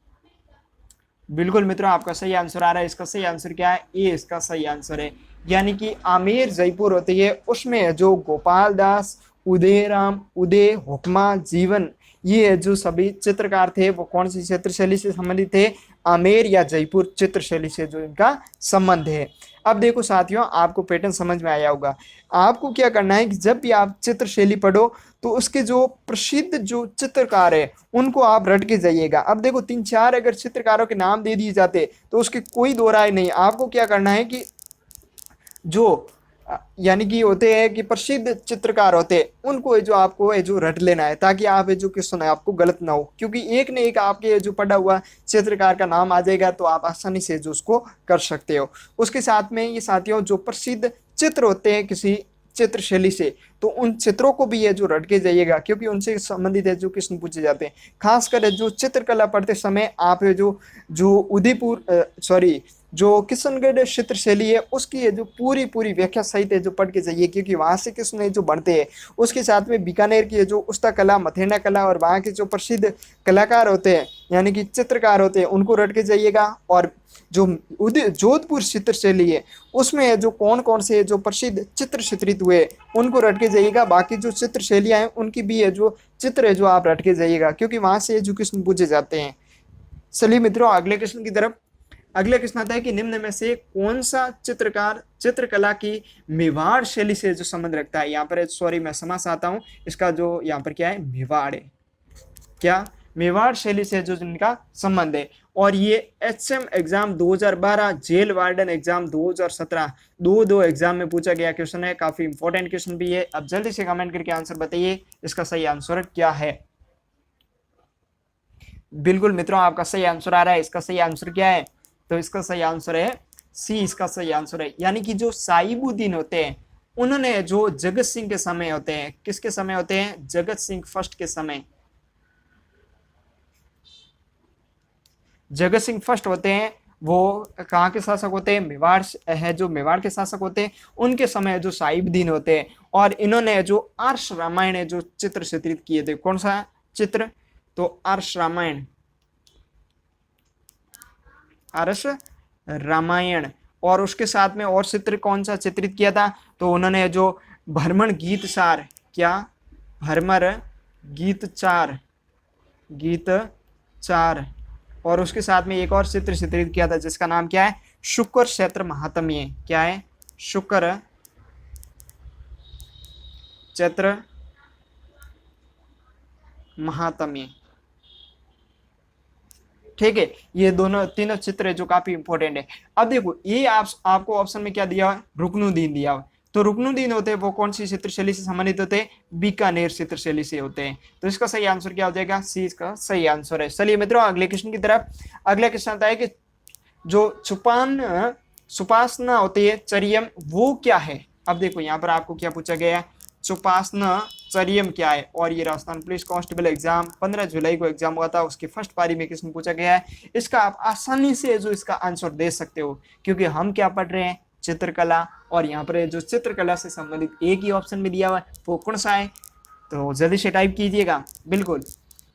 बिल्कुल मित्रों आपका सही आंसर आ रहा है। इसका सही आंसर क्या है, ये इसका सही आंसर है। यानी कि आमेर जयपुर होती है, उसमें जो गोपाल दास, उदय राम, उदय हुक्मा, जीवन, ये जो सभी चित्रकार थे वो कौन सी चित्र शैली से संबंधित थे, आमेर या जयपुर चित्र शैली से जो इनका संबंध है। अब देखो साथियों, आपको पैटर्न समझ में आया होगा। आपको क्या करना है कि जब भी आप चित्र शैली पढ़ो तो उसके जो प्रसिद्ध जो चित्रकार है उनको आप रट के जाइएगा। अब देखो 3-4 अगर चित्रकारों के नाम दे दिए जाते तो उसकी कोई दो राय नहीं। आपको क्या करना है कि जो यानी कि होते हैं कि प्रसिद्ध चित्रकार होते हैं उनको जो आपको जो रट लेना है, ताकि आप जो क्वेश्चन है आपको गलत ना हो, क्योंकि एक न एक आपके जो पढ़ा हुआ चित्रकार का नाम आ जाएगा तो आप आसानी से जो उसको कर सकते हो। उसके साथ में ये साथियों जो प्रसिद्ध चित्र होते हैं किसी चित्र शैली से, तो उन चित्रों को भी ये जो रट के जाइएगा, क्योंकि उनसे संबंधित है जो क्वेश्चन पूछे जाते हैं। खासकर जो चित्रकला पढ़ते समय आप जो उदयपुर जो किशनगढ़ चित्र शैली है उसकी जो पूरी व्याख्या सहित है जो पढ़ के जाइए, क्योंकि वहाँ से किसने जो बढ़ते हैं। उसके साथ में बीकानेर की जो उस्ता कला, मथेना कला और वहाँ के जो प्रसिद्ध कलाकार होते हैं यानी कि चित्रकार होते हैं उनको रट के जाइएगा। और जो जोधपुर चित्र शैली है उसमें जो कौन कौन से जो प्रसिद्ध चित्र चित्रित हुए उनको रट के जाइएगा। बाकी जो चित्र शैलियाँ हैं उनकी भी है जो चित्र है जो आप रट के जाइएगा, क्योंकि वहाँ से एजुकेशन पूछे जाते हैं। चलिए मित्रों अगले क्वेश्चन की तरफ। अगला क्वेश्चन आता है कि निम्न में से कौन सा चित्रकार चित्रकला की मेवाड़ शैली से जो संबंध रखता है। यहाँ पर मैं समास आता हूँ, इसका जो यहाँ पर क्या है, मेवाड़ है, क्या मेवाड़ शैली से जो जिनका संबंध है। और ये HM exam 2012, jail warden exam 2017 दो एग्जाम में पूछा गया क्वेश्चन है। काफी इंपॉर्टेंट क्वेश्चन भी है। अब जल्दी से कमेंट करके आंसर बताइए इसका सही आंसर क्या है। बिल्कुल मित्रों आपका सही आंसर आ रहा है। इसका सही आंसर क्या है, तो इसका सही आंसर है सी, इसका सही आंसर है। यानी कि जो साइबुद्दीन होते हैं उन्होंने जो जगत सिंह के समय होते हैं, किसके समय होते हैं, जगत सिंह फर्स्ट के समय, जगत सिंह फर्स्ट होते हैं, वो कहाँ के शासक होते हैं, मेवाड़ है, जो मेवाड़ के शासक होते हैं उनके समय जो साहिबदीन होते हैं। और इन्होंने जो आर्ष रामायण है जो चित्र चित्रित किए थे, कौन सा चित्र, तो आर्ष रामायण, आर्ष रामायण। और उसके साथ में और चित्र कौन सा चित्रित किया था, तो उन्होंने जो भ्रमण गीत सार, क्या, भ्रमर गीत चार, गीत चार। और उसके साथ में एक और चित्र चित्रित किया था जिसका नाम क्या है, शुक्र क्षेत्र महात्म्य, क्या है, शुक्र क्षेत्र महात्म्य। ठीक है, ये दोनों तीनों चित्र है जो काफी इंपॉर्टेंट है। अब देखो ये आपको ऑप्शन में क्या दिया है, रुकनुद्दीन दिया हुआ। तो रुकनुद्दीन होते हैं वो कौन सी चित्र शैली से संबंधित होते हैं, बीकानेर चित्र शैली से होते हैं। तो इसका सही आंसर क्या हो जाएगा, सी इसका सही आंसर है। चलिए मित्रों अगले क्वेश्चन की तरफ। अगला क्वेश्चन आता है कि जो सुपासना होती है चरियम वो क्या है। अब देखो यहाँ पर आपको क्या पूछा गया है, सुपासना चरियम क्या है। और ये राजस्थान पुलिस कांस्टेबल एग्जाम 15 जुलाई को एग्जाम हुआ था, उसकी फर्स्ट पारी में क्वेश्चन पूछा गया है। इसका आप आसानी से जो इसका आंसर दे सकते हो, क्योंकि हम क्या पढ़ रहे हैं, चित्रकला। और यहाँ पर जो चित्रकला से संबंधित एक ही ऑप्शन में दिया हुआ है, वो कौन सा है, तो जल्दी से टाइप कीजिएगा। बिल्कुल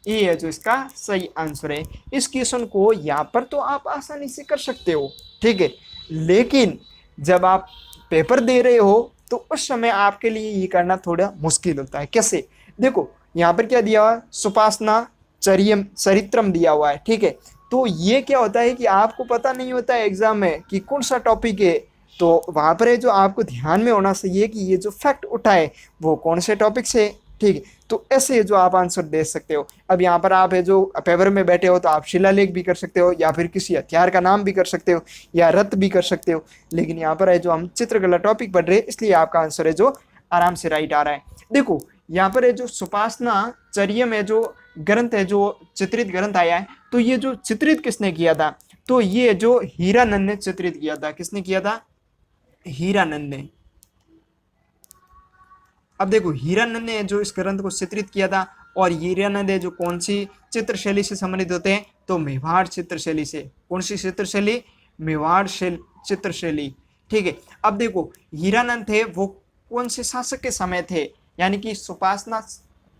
ये है जो इसका सही आंसर है। इस क्वेश्चन को यहाँ पर तो आप आसानी से कर सकते हो, ठीक है, लेकिन जब आप पेपर दे रहे हो तो उस समय आपके लिए ये करना थोड़ा मुश्किल होता है। कैसे, देखो यहाँ पर क्या दिया हुआ है, सुपासना चरित्रम दिया हुआ है, ठीक है। तो ये क्या होता है कि आपको पता नहीं होता है एग्जाम में कि कौन सा टॉपिक है, तो वहाँ पर है जो आपको ध्यान में होना चाहिए कि ये जो फैक्ट उठाए वो कौन से टॉपिक से, ठीक है। तो ऐसे जो आप आंसर दे सकते हो। अब यहाँ पर आप है जो पेपर में बैठे हो तो आप शिलालेख भी कर सकते हो, या फिर किसी हथियार का नाम भी कर सकते हो, या रथ भी कर सकते हो। लेकिन यहाँ पर है जो हम चित्रकला टॉपिक पढ़ रहे हैं, इसलिए आपका आंसर है जो आराम से राइट आ रहा है। देखो यहाँ पर है जो सुपासना चरियम है जो ग्रंथ है, जो चित्रित ग्रंथ आया है, तो ये जो चित्रित किसने किया था, तो ये जो हीरानंद ने चित्रित किया था। किसने किया था, हीरानंद ने। अब देखो हीरानंद ने जो इस ग्रंथ को चित्रित किया था, और हीरानंद है जो कौन सी चित्र शैली से संबंधित होते हैं, तो मेवाड़ चित्र शैली से। कौन सी चित्र शैली, मेवाड़ चित्र शैली, ठीक है। अब देखो हीरानंद थे वो कौन से शासक के समय थे, यानी कि सुपासना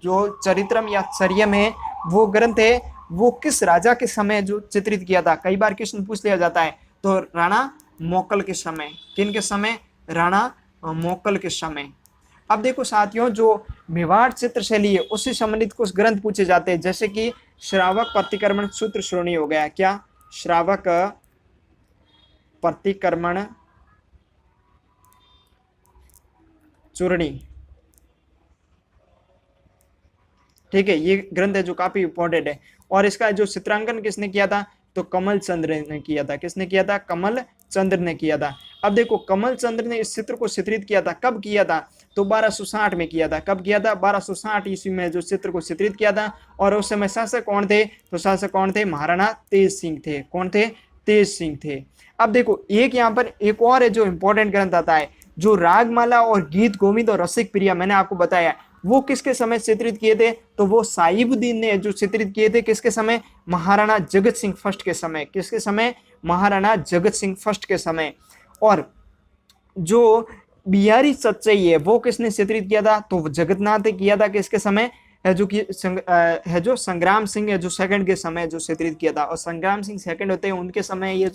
जो चरित्रम या चर्यम है वो ग्रंथ है वो किस राजा के समय जो चित्रित किया था। कई बार क्वेश्चन पूछ लिया जाता है, तो राणा मोकल के समय। किन के समय, राणा मोकल के समय। अब देखो साथियों जो मेवाड़ चित्र शैली है उससे संबंधित कुछ ग्रंथ पूछे जाते हैं, जैसे कि श्रावक प्रतिक्रमण सूत्र श्रोणी हो गया, क्या, श्रावक प्रतिक्रमण चूर्णी, ठीक है। ये ग्रंथ है जो काफी इंपॉर्टेंट है। और इसका जो चित्रांकन किसने किया था, तो कमल चंद्र ने किया था। किसने किया था, कमल चंद्र ने किया था। अब देखो कमल चंद्र ने इस चित्र को चित्रित किया था, कब किया था, तो 1260 में किया था। कब किया था, 1260 ईस्वी में जो चित्र को चित्रित किया था। और उस समय शासक कौन थे, तो शासक कौन थे, महाराणा तेज सिंह थे। कौन थे, तेज सिंह थे। अब देखो एक यहाँ पर एक और है जो इंपॉर्टेंट ग्रंथ आता है, जो रागमाला और गीत गोविंद और रसिक प्रिया मैंने आपको बताया, वो किसके समय चित्रित किए थे, तो वो साहिबुद्दीन ने जो चित्रित किए थे, किसके समय, महाराणा जगत सिंह फर्स्ट के समय। किसके समय, महाराणा जगत सिंह फर्स्ट के समय। और जो बिहारी सच्चाई है वो किसने चित्रित किया था, तो जगन्नाथ ने किया था। किसके समय है जो कि है जो संग्राम सिंह है जो सेकंड के समय जो चित्रित किया था। और संग्राम सिंह सेकंड होते हैं उनके समय ये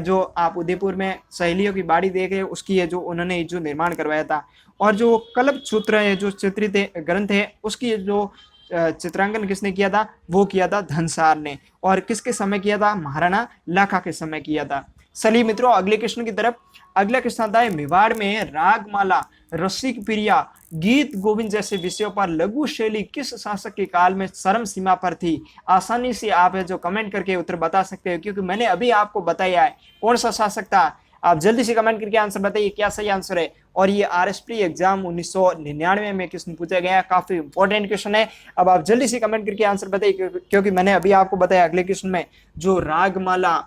जो आप उदयपुर में सहेलियों की बाड़ी देख रहे हैं उसकी है जो उन्होंने जो निर्माण करवाया था। और जो कल्प सूत्र है जो चित्रित ग्रंथ है उसकी जो चित्रांकन किसने किया था, वो किया था धनसार ने। और किसके समय किया था, महाराणा लाखा के समय किया था। चलिए मित्रों अगले क्वेश्चन की तरफ। अगला क्वेश्चन आता है, मेवाड़ में रागमाला, रसिक प्रिया, गीत गोविंद जैसे विषयों पर लघु शैली किस शासक के काल में चरम सीमा पर थी। आसानी से आप है जो कमेंट करके उत्तर बता सकते हो, क्योंकि मैंने अभी आपको बताया है कौन सा शासक था। आप जल्दी से कमेंट करके आंसर बताइए क्या सही आंसर है। और ये आरएसपी एग्जाम 1999 में क्वेश्चन पूछा गया है, काफी इंपॉर्टेंट क्वेश्चन है। अब आप जल्दी से कमेंट करके आंसर बताइए, क्योंकि मैंने अभी आपको बताया अगले क्वेश्चन में जो रागमाला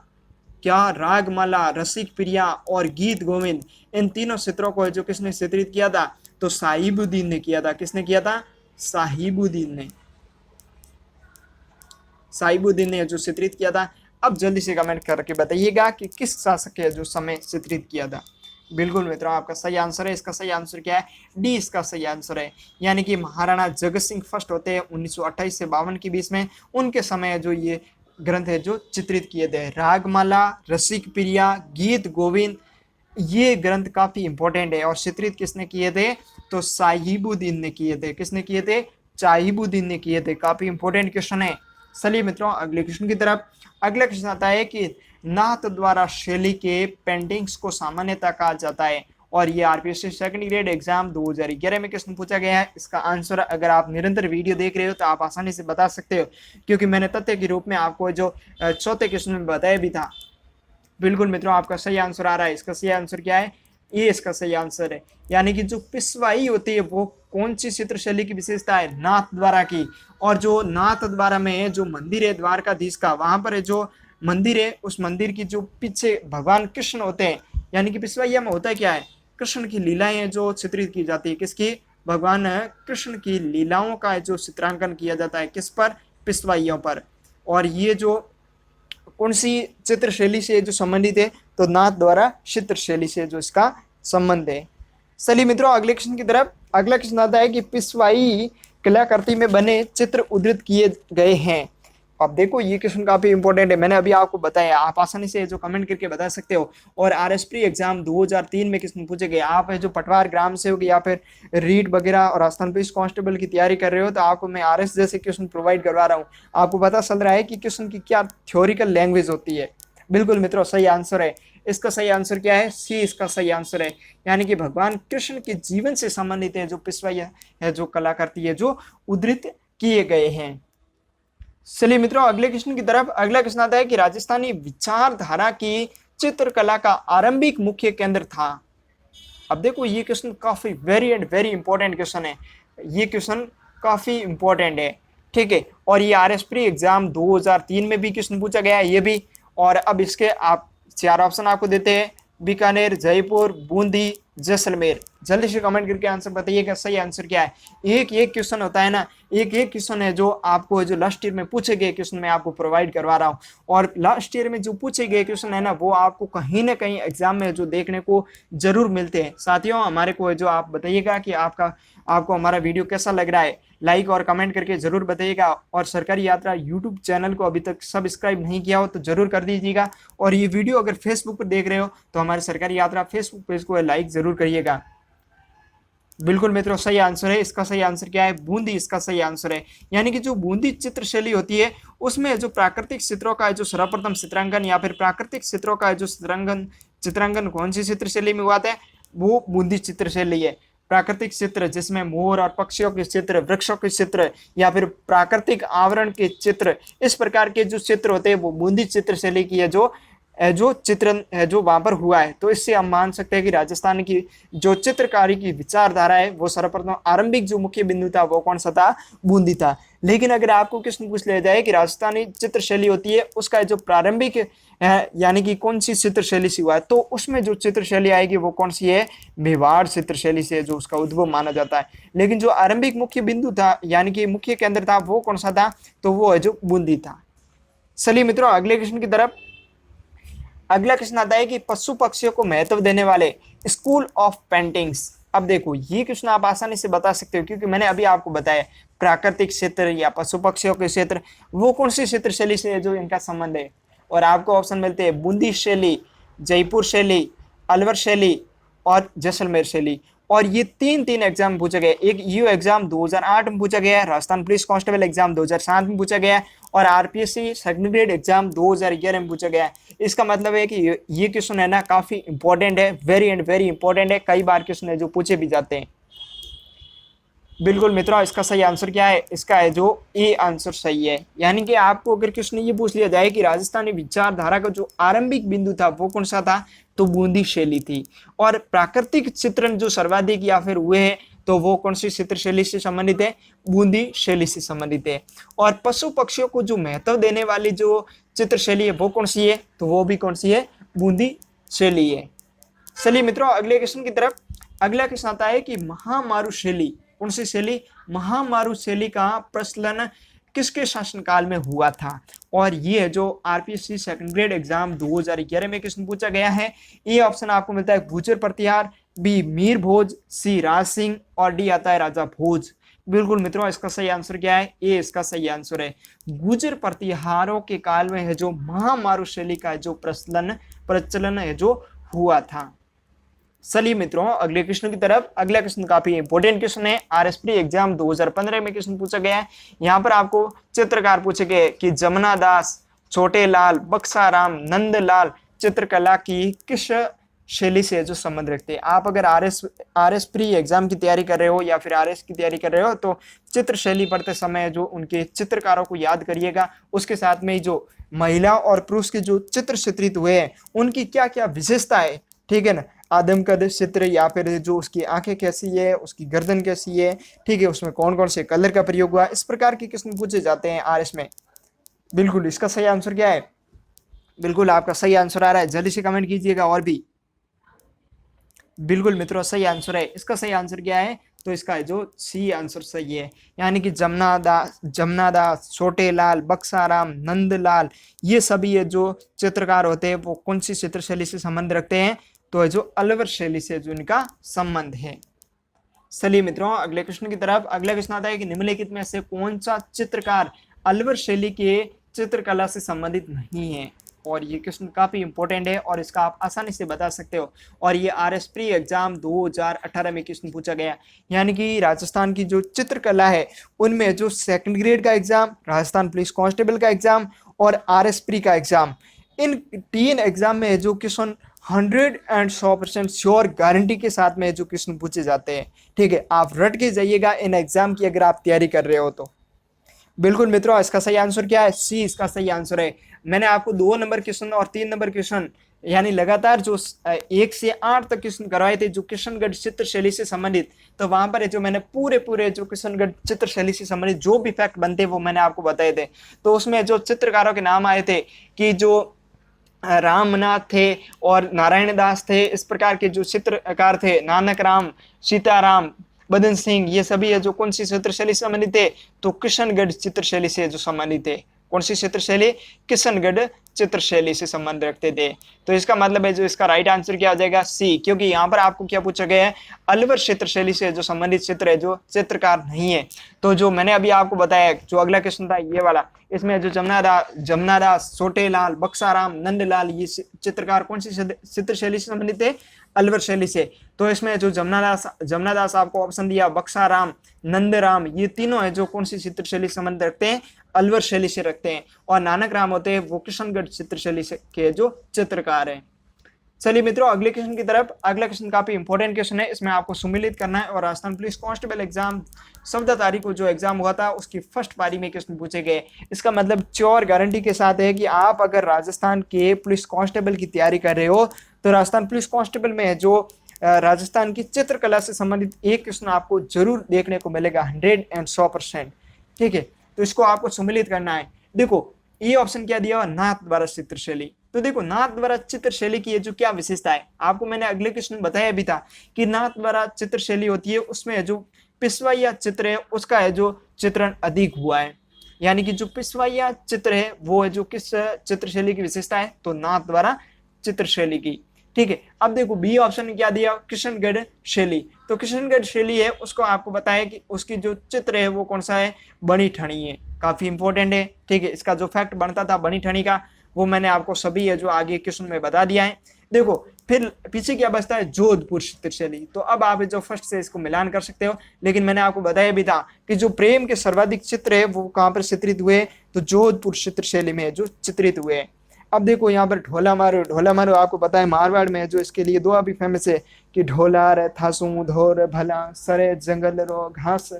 क्या रागमाला, रसिक प्रिया और गीत गोविंद, इन तीनों चित्रों को जो किसने चित्रित किया था? तो साहिबुद्दीन ने किया था। किसने किया था? साहिबुद्दीन ने। साहिबुद्दीन ने जो चित्रित किया था। अब जल्दी से कमेंट करके बताइएगा कि किस शासक ने जो समय चित्रित किया था। बिल्कुल मित्रों, आपका सही आंसर है। इसका सही आंसर क्या है? डी इसका सही आंसर है, यानी कि महाराणा जगत सिंह फर्स्ट होते हैं 1928 से 52 के बीच में, उनके समय जो ये ग्रंथ है जो चित्रित किए थे। रागमाला, रसिक प्रिया, गीत गोविंद, ये ग्रंथ काफी इंपॉर्टेंट है और चित्रित किसने किए थे? तो साहिबुद्दीन ने किए थे। किसने किए थे? साहिबुद्दीन ने किए थे। काफी इंपॉर्टेंट क्वेश्चन है। चलिए मित्रों अगले क्वेश्चन की तरफ। अगला क्वेश्चन आता है कि नाथ द्वारा शैली के पेंटिंग्स को सामान्यतः कहा जाता है, और ये आरपीएससी सेकंड ग्रेड एग्जाम 2011 में क्वेश्चन पूछा गया है। इसका आंसर अगर आप निरंतर वीडियो देख रहे हो तो आप आसानी से बता सकते हो, क्योंकि मैंने तथ्य के रूप में आपको जो चौथे क्वेश्चन में बताया भी था। बिल्कुल मित्रों, आपका सही आंसर आ रहा है। इसका सही आंसर क्या है? ये इसका सही आंसर है, यानी कि जो पिसवाई होती है वो कौन सी चित्र शैली की विशेषता है? नाथ द्वारा की। और जो नाथ द्वारा में जो मंदिर है द्वारकाधीश का, वहां पर जो मंदिर है उस मंदिर की जो पीछे भगवान कृष्ण होते हैं, यानी कि पिसवाइया में होता है क्या है? कृष्ण की लीलाएं जो चित्रित की जाती है। किसकी? भगवान कृष्ण की लीलाओं का जो चित्रांकन किया जाता है। किस पर? पिसवाइयों पर। और ये जो कौन सी चित्र शैली से जो संबंधित है? तो नाथ द्वारा चित्र शैली से जो इसका संबंध है। चलिए मित्रों अगले क्वेश्चन की तरफ। अगला क्वेश्चन आता है कि पिसवाई कलाकृति में बने चित्र उद्धृत किए गए हैं। अब देखो ये क्वेश्चन काफी इंपॉर्टेंट है, मैंने अभी आपको बताया, आप आसानी से जो कमेंट करके बता सकते हो। और आरएसपी एग्जाम 2003 में क्वेश्चन पूछे गए। आप जो पटवार ग्राम सेवक या फिर रीट वगैरह और राजस्थान पुलिस कांस्टेबल की तैयारी कर रहे हो तो आपको मैं आरएस जैसे क्वेश्चन प्रोवाइड करवा रहा हूँ। आपको पता चल रहा है कि क्वेश्चन की क्या थ्योरिकल लैंग्वेज होती है। बिल्कुल मित्रों सही आंसर है। इसका सही आंसर क्या है? सी इसका सही आंसर है, यानी कि भगवान कृष्ण के जीवन से संबंधित है जो पिसवाई है जो कलाकृति है जो उद्धृत किए गए हैं। चलिए मित्रों अगले क्वेश्चन की तरफ। अगला क्वेश्चन आता है कि राजस्थानी विचारधारा की चित्रकला का आरंभिक मुख्य केंद्र था। अब देखो ये क्वेश्चन काफी very and very important question है। ये क्वेश्चन काफी इंपॉर्टेंट है, ठीक है। और ये आरएसपी एग्जाम 2003 में भी क्वेश्चन पूछा गया है ये भी। और अब इसके आप 4 ऑप्शन आपको देते हैं: बीकानेर, जयपुर, बूंदी, जैसलमेर। जल्दी से कमेंट करके आंसर बताइएगा सही आंसर क्या है। एक एक क्वेश्चन होता है ना, एक एक क्वेश्चन है जो आपको जो लास्ट ईयर में पूछे गए क्वेश्चन मैं आपको प्रोवाइड करवा रहा हूँ। और लास्ट ईयर में जो पूछे गए क्वेश्चन है ना वो आपको कहीं ना कहीं एग्जाम में जो देखने को जरूर मिलते हैं। साथियों हमारे को जो आप बताइएगा कि आपको हमारा वीडियो कैसा लग रहा है, लाइक और कमेंट करके जरूर बताइएगा। और सरकारी यात्रा यूट्यूब चैनल को अभी तक सब्सक्राइब नहीं किया हो तो जरूर कर दीजिएगा। और ये वीडियो अगर फेसबुक पर देख रहे हो तो हमारे सरकारी यात्रा फेसबुक पेज को लाइक जरूर करिएगा। बिल्कुल मित्रों सही आंसर है। इसका सही आंसर क्या है? बूंदी इसका सही आंसर है, यानी कि जो बूंदी चित्र शैली होती है उसमें जो प्राकृतिक चित्रों का जो सर्वप्रथम चित्रांकन या फिर प्राकृतिक चित्रों का जो चित्रांकन कौन सी चित्र शैली में हुआ था? वो बूंदी चित्र शैली है। प्राकृतिक चित्र जिसमें मोर और पक्षियों के चित्र, वृक्षों के चित्र या फिर प्राकृतिक आवरण के चित्र, इस प्रकार के जो चित्र होते हैं वो बूंदी चित्र शैली की है जो चित्रण है जो वहां पर हुआ है। तो इससे हम मान सकते हैं कि राजस्थान की जो चित्रकारी की विचारधारा है वो सर्वप्रथम आरंभिक जो मुख्य बिंदु था वो कौन सा था? बूंदी था। लेकिन अगर आपको क्वेश्चन पूछ लिया जाए कि राजस्थानी चित्र शैली होती है उसका जो प्रारंभिक है यानी कि कौन सी चित्र शैली से हुआ है, तो उसमें जो चित्र शैली आएगी वो कौन सी है? मेवाड़ चित्र शैली से जो उसका उद्भव माना जाता है। लेकिन जो आरंभिक मुख्य बिंदु था यानी कि मुख्य केंद्र था वो कौन सा था? तो वो है जो बूंदी था। चलिए मित्रों अगले क्वेश्चन की तरफ। अगला क्वेश्चन आता है कि पशु पक्षियों को महत्व देने वाले स्कूल ऑफ पेंटिंग्स। अब देखो ये क्वेश्चन आप आसानी से बता सकते हो क्योंकि मैंने अभी आपको बताया प्राकृतिक क्षेत्र या पशु पक्षियों के क्षेत्र वो कौन सी चित्र शैली से जो इनका संबंध है। और आपको ऑप्शन मिलते हैं बूंदी शैली, जयपुर शैली, अलवर शैली और जैसलमेर शैली। और ये तीन एग्जाम पूछा गया। एक यू एग्जाम 2008 में पूछा गया है, राजस्थान पुलिस कांस्टेबल एग्जाम 2007 में पूछा गया है और आरपीएससी सेकंड ग्रेड एग्जाम 2011 में पूछा गया है। इसका मतलब है कि ये क्वेश्चन है ना काफी इंपॉर्टेंट है, वेरी एंड वेरी इंपॉर्टेंट है। कई बार क्वेश्चन है जो पूछे भी जाते हैं। बिल्कुल मित्रों इसका सही आंसर क्या है? इसका है जो ए आंसर सही है। यानी कि आपको अगर क्वेश्चन ये पूछ लिया जाए कि राजस्थानी विचारधारा का जो आरंभिक बिंदु था वो कौन सा था, तो बूंदी शैली थी। और प्राकृतिक चित्रण जो सर्वाधिक या फिर हुए हैं तो वो कौन सी चित्र शैली से संबंधित है? बूंदी शैली से संबंधित है। और पशु पक्षियों को जो महत्व देने वाली जो चित्र शैली है वो कौन सी है? तो वो भी कौन सी है? बूंदी शैली है। चलिए मित्रों अगले क्वेश्चन की तरफ। अगला क्वेश्चन आता है कि महामारु शैली, कौन सी शैली? महामारु शैली का प्रचलन किसके शासनकाल में हुआ था? और ये जो आरपीएससी सेकंड ग्रेड एग्जाम 2011 में क्वेश्चन पूछा गया है। ए ऑप्शन आपको मिलता है गुर्जर प्रतिहार, बी मीर भोज, सी राज सिंह और डी आता है राजा भोज। बिल्कुल मित्रों इसका सही आंसर क्या है? ए इसका सही आंसर है। गुर्जर प्रतिहारों के काल में है जो महामारु शैली का जो प्रचलन है जो हुआ था। चलिए मित्रों अगले क्वेश्चन की तरफ। अगला क्वेश्चन काफी इंपॉर्टेंट क्वेश्चन है, आरएसपी एग्जाम 2015 में क्वेश्चन पूछा गया है। यहाँ पर आपको चित्रकार पूछे गए कि जमुना दास, छोटे लाल, बक्साराम, नंदलाल चित्रकला की किस शैली से जो संबंध रखते हैं। आप अगर आरएस प्री एग्जाम की तैयारी कर रहे हो या फिर आरएस की तैयारी कर रहे हो तो चित्र शैली पढ़ते समय जो उनके चित्रकारों को याद करिएगा। उसके साथ में जो महिला और पुरुष के जो चित्र चित्रित हुए हैं उनकी क्या क्या विशेषता है, ठीक है ना। आदमकद चित्र या फिर जो उसकी आंखें कैसी है, उसकी गर्दन कैसी है, ठीक है, उसमें कौन कौन से कलर का प्रयोग हुआ, इस प्रकार के क्वेश्चन पूछे जाते हैं आरएस में। बिल्कुल इसका सही आंसर क्या है? बिल्कुल आपका सही आंसर आ रहा है, जल्दी से कमेंट कीजिएगा। और भी बिल्कुल मित्रों सही आंसर है। इसका सही आंसर क्या है? तो इसका जो सी आंसर सही है, यानी कि जमुना दास, छोटे लाल, बक्साराम, नंदलाल ये सभी ये जो चित्रकार होते हैं वो कौन सी चित्र शैली से संबंध रखते हैं? तो जो अलवर शैली से जो इनका संबंध है। चलिए मित्रों अगले क्वेश्चन की तरफ। अगला क्वेश्चन आता है कि निम्नलिखित में से कौन सा चित्रकार अलवर शैली के चित्रकला से संबंधित नहीं है? और ये क्वेश्चन काफी इंपॉर्टेंट है और इसका आप आसानी से बता सकते हो। और ये आरएस प्री एग्जाम 2018 में क्वेश्चन पूछा गया, यानी कि राजस्थान की जो चित्रकला है उनमें जो सेकंड ग्रेड का एग्जाम, राजस्थान पुलिस कांस्टेबल का एग्जाम और आरएस प्री का एग्जाम, इन 3 एग्जाम में जो क्वेश्चन 100% श्योर गारंटी के साथ में जो क्वेश्चन पूछे जाते हैं, ठीक है, आप रट के जाइएगा इन एग्जाम की अगर आप तैयारी कर रहे हो तो। बिल्कुल मित्रों इसका सही आंसर क्या है? सी इसका सही आंसर है। मैंने आपको 2 नंबर क्वेश्चन और 3 नंबर क्वेश्चन यानी लगातार जो 1 से 8 तक क्वेश्चन करवाए थे जो किशनगढ़ चित्र शैली से संबंधित, तो वहां पर जो मैंने पूरे जो किशनगढ़ चित्र शैली से संबंधित जो भी फैक्ट बनते वो मैंने आपको बताए थे। तो उसमें जो चित्रकारों के नाम आए थे कि जो रामनाथ थे और नारायण दास थे, इस प्रकार के जो चित्रकार थे, नानक राम, सीताराम, बदन सिंह, ये सभी है जो कौन सी चित्र शैली से संबंधित है? तो किशनगढ़ चित्र शैली से जो संबंधित है। कौन सी चित्र शैली? किशनगढ़ चित्र शैली से संबंध रखते थे। तो इसका मतलब है जो इसका राइट आंसर क्या हो जाएगा? सी, क्योंकि यहाँ पर आपको क्या पूछा गया है? अलवर चित्र शैली से जो संबंधित चित्र है जो चित्रकार नहीं है। तो जो मैंने अभी आपको बताया जो अगला क्वेश्चन था ये वाला, इसमें जो जमुना दास, छोटे लाल, बक्साराम, नंदलाल ये चित्रकार कौन सी चित्र शैली से संबंधित है? अलवर शैली से। तो इसमें जो जमुना दास आपको ऑप्शन दिया, बक्साराम, नंदराम, ये तीनों है जो कौन सी चित्र शैली से संबंध रखते हैं? अलवर शैली से रखते हैं। और नानक राम होते हैं वो किशनगढ़ चित्र शैली से के जो चित्रकार हैं। चलिए मित्रों अगले क्वेश्चन की तरफ। अगला क्वेश्चन काफी इंपॉर्टेंट क्वेश्चन है, इसमें आपको सम्मिलित करना है। और राजस्थान पुलिस कांस्टेबल एग्जाम 14 तारीख को जो एग्जाम हुआ था उसकी फर्स्ट पारी में क्वेश्चन पूछे गए। इसका मतलब श्योर गारंटी के साथ है कि आप अगर राजस्थान के पुलिस कांस्टेबल की तैयारी कर रहे हो तो राजस्थान पुलिस कांस्टेबल में जो राजस्थान की चित्रकला से संबंधित एक क्वेश्चन आपको जरूर देखने को मिलेगा 100%, ठीक है। तो इसको आपको सम्मिलित करना है। देखो ये ऑप्शन क्या दिया हुआ? नाथ द्वारा चित्र शैली। तो देखो नाथ द्वारा चित्र शैली की जो क्या विशेषता है, आपको मैंने अगले क्वेश्चन बताया भी था कि नाथ द्वारा चित्र शैली होती है उसमें जो पिछवाइया चित्र है उसका है जो चित्रण अधिक हुआ है, यानी कि जो पिछवाइया चित्र है वो है जो किस चित्र शैली की विशेषता है? तो नाथ द्वारा चित्र शैली की, ठीक है। अब देखो बी ऑप्शन में क्या दिया? किशनगढ़ शैली। तो किशनगढ़ शैली है उसको आपको बताया कि उसकी जो चित्र है वो कौन सा है? बनी ठनी है, काफी इंपॉर्टेंट है, ठीक है। इसका जो फैक्ट बनता था बनी ठनी का वो मैंने आपको सभी है जो आगे क्वेश्चन में बता दिया है। देखो फिर पीछे क्या बचता है? जोधपुर चित्र शैली। तो अब आप जो फर्स्ट से इसको मिलान कर सकते हो, लेकिन मैंने आपको बताया भी था कि जो प्रेम के सर्वाधिक चित्र है वो कहाँ पर चित्रित हुए? तो जोधपुर चित्र शैली में जो चित्रित हुए। अब देखो यहाँ पर ढोला मारो आपको पता है मारवाड़ में है जो इसके लिए दुआ भी फेमस है कि ढोला रे थासू धोर भला सरे जंगल रो घास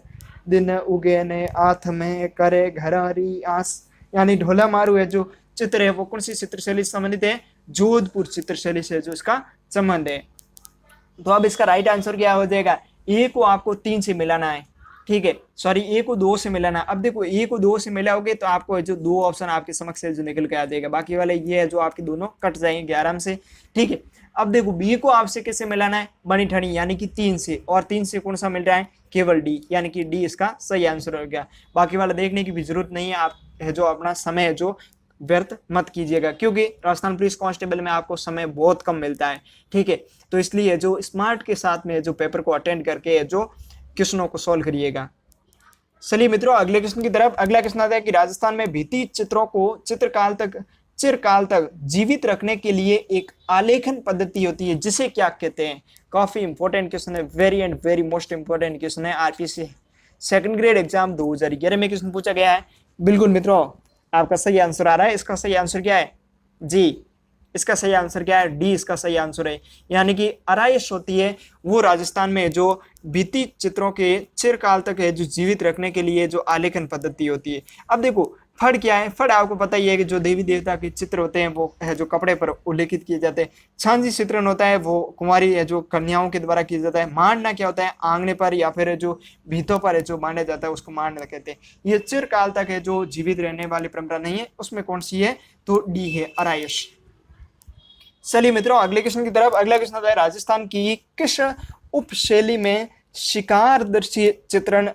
दिन उगे ने आथ में करे घरारी आस, यानी ढोला मारू है जो चित्र है वो कौन सी चित्र शैली से संबंधित है? जोधपुर चित्र शैली से जो इसका संबंध है। तो अब इसका राइट आंसर क्या हो जाएगा? ए को आपको 3 से मिलाना है, ठीक है, सॉरी ए को 2 से मिलाना है। अब देखो ए को 2 से मिलाओगे तो आपको जो 2 ऑप्शन आपके समक्ष है जो निकल के आ जाएगा, बाकी वाले ये है जो आपके दोनों कट जाएंगे आराम से, ठीक है। अब देखो बी को आपसे कैसे मिलाना है, बनी ठनी यानी कि 3 से, और 3 से कौन सा मिल रहा है, केवल डी, यानी कि डी इसका सही आंसर हो गया। बाकी वाला देखने की भी जरूरत नहीं है, आप है जो अपना समय है जो व्यर्थ मत कीजिएगा, क्योंकि राजस्थान पुलिस कांस्टेबल में आपको समय बहुत कम मिलता है, ठीक है। तो इसलिए जो स्मार्ट के साथ में जो पेपर को अटेंड करके जो क्वेश्चनों को सॉल्व करिएगा। चलिए मित्रों अगले क्वेश्चन की तरफ। अगला क्वेश्चन आता है कि राजस्थान में भित्ति चित्रों को चिरकाल तक जीवित रखने के लिए एक आलेखन पद्धति होती है, जिसे क्या कहते हैं। काफी इंपॉर्टेंट क्वेश्चन है, very and very most important question है, आरपीसी सेकंड ग्रेड एग्जाम 2011 में क्वेश्चन पूछा गया है। बिल्कुल मित्रों आपका सही आंसर आ रहा है। इसका सही आंसर क्या है, जी इसका सही आंसर क्या है, डी इसका सही आंसर है। यानी कि आराइश होती है वो राजस्थान में जो भित्ति चित्रों के चिरकाल तक है जो जीवित रखने के लिए जो आलेखन पद्धति होती है। अब देखो फड़ क्या है, फड़ आपको पता ही है कि जो देवी देवता के चित्र होते हैं वो है जो कपड़े पर उल्लेखित किए जाते हैं। छांजी चित्रण होता है वो कुंवारी है जो कन्याओं के द्वारा किया जाता है। मांडना क्या होता है, आंगने पर या फिर जो भीतों पर है जो मांडा जाता है उसको मांडना कहते हैं। ये चिरकाल तक है जो जीवित रहने वाली परंपरा नहीं है, उसमें कौन सी है, तो डी है आराइश। चलिए मित्रों अगले क्वेश्चन की तरफ। अगला क्वेश्चन आता है राजस्थान की किस उपशैली में शिकार दृश्य चित्रण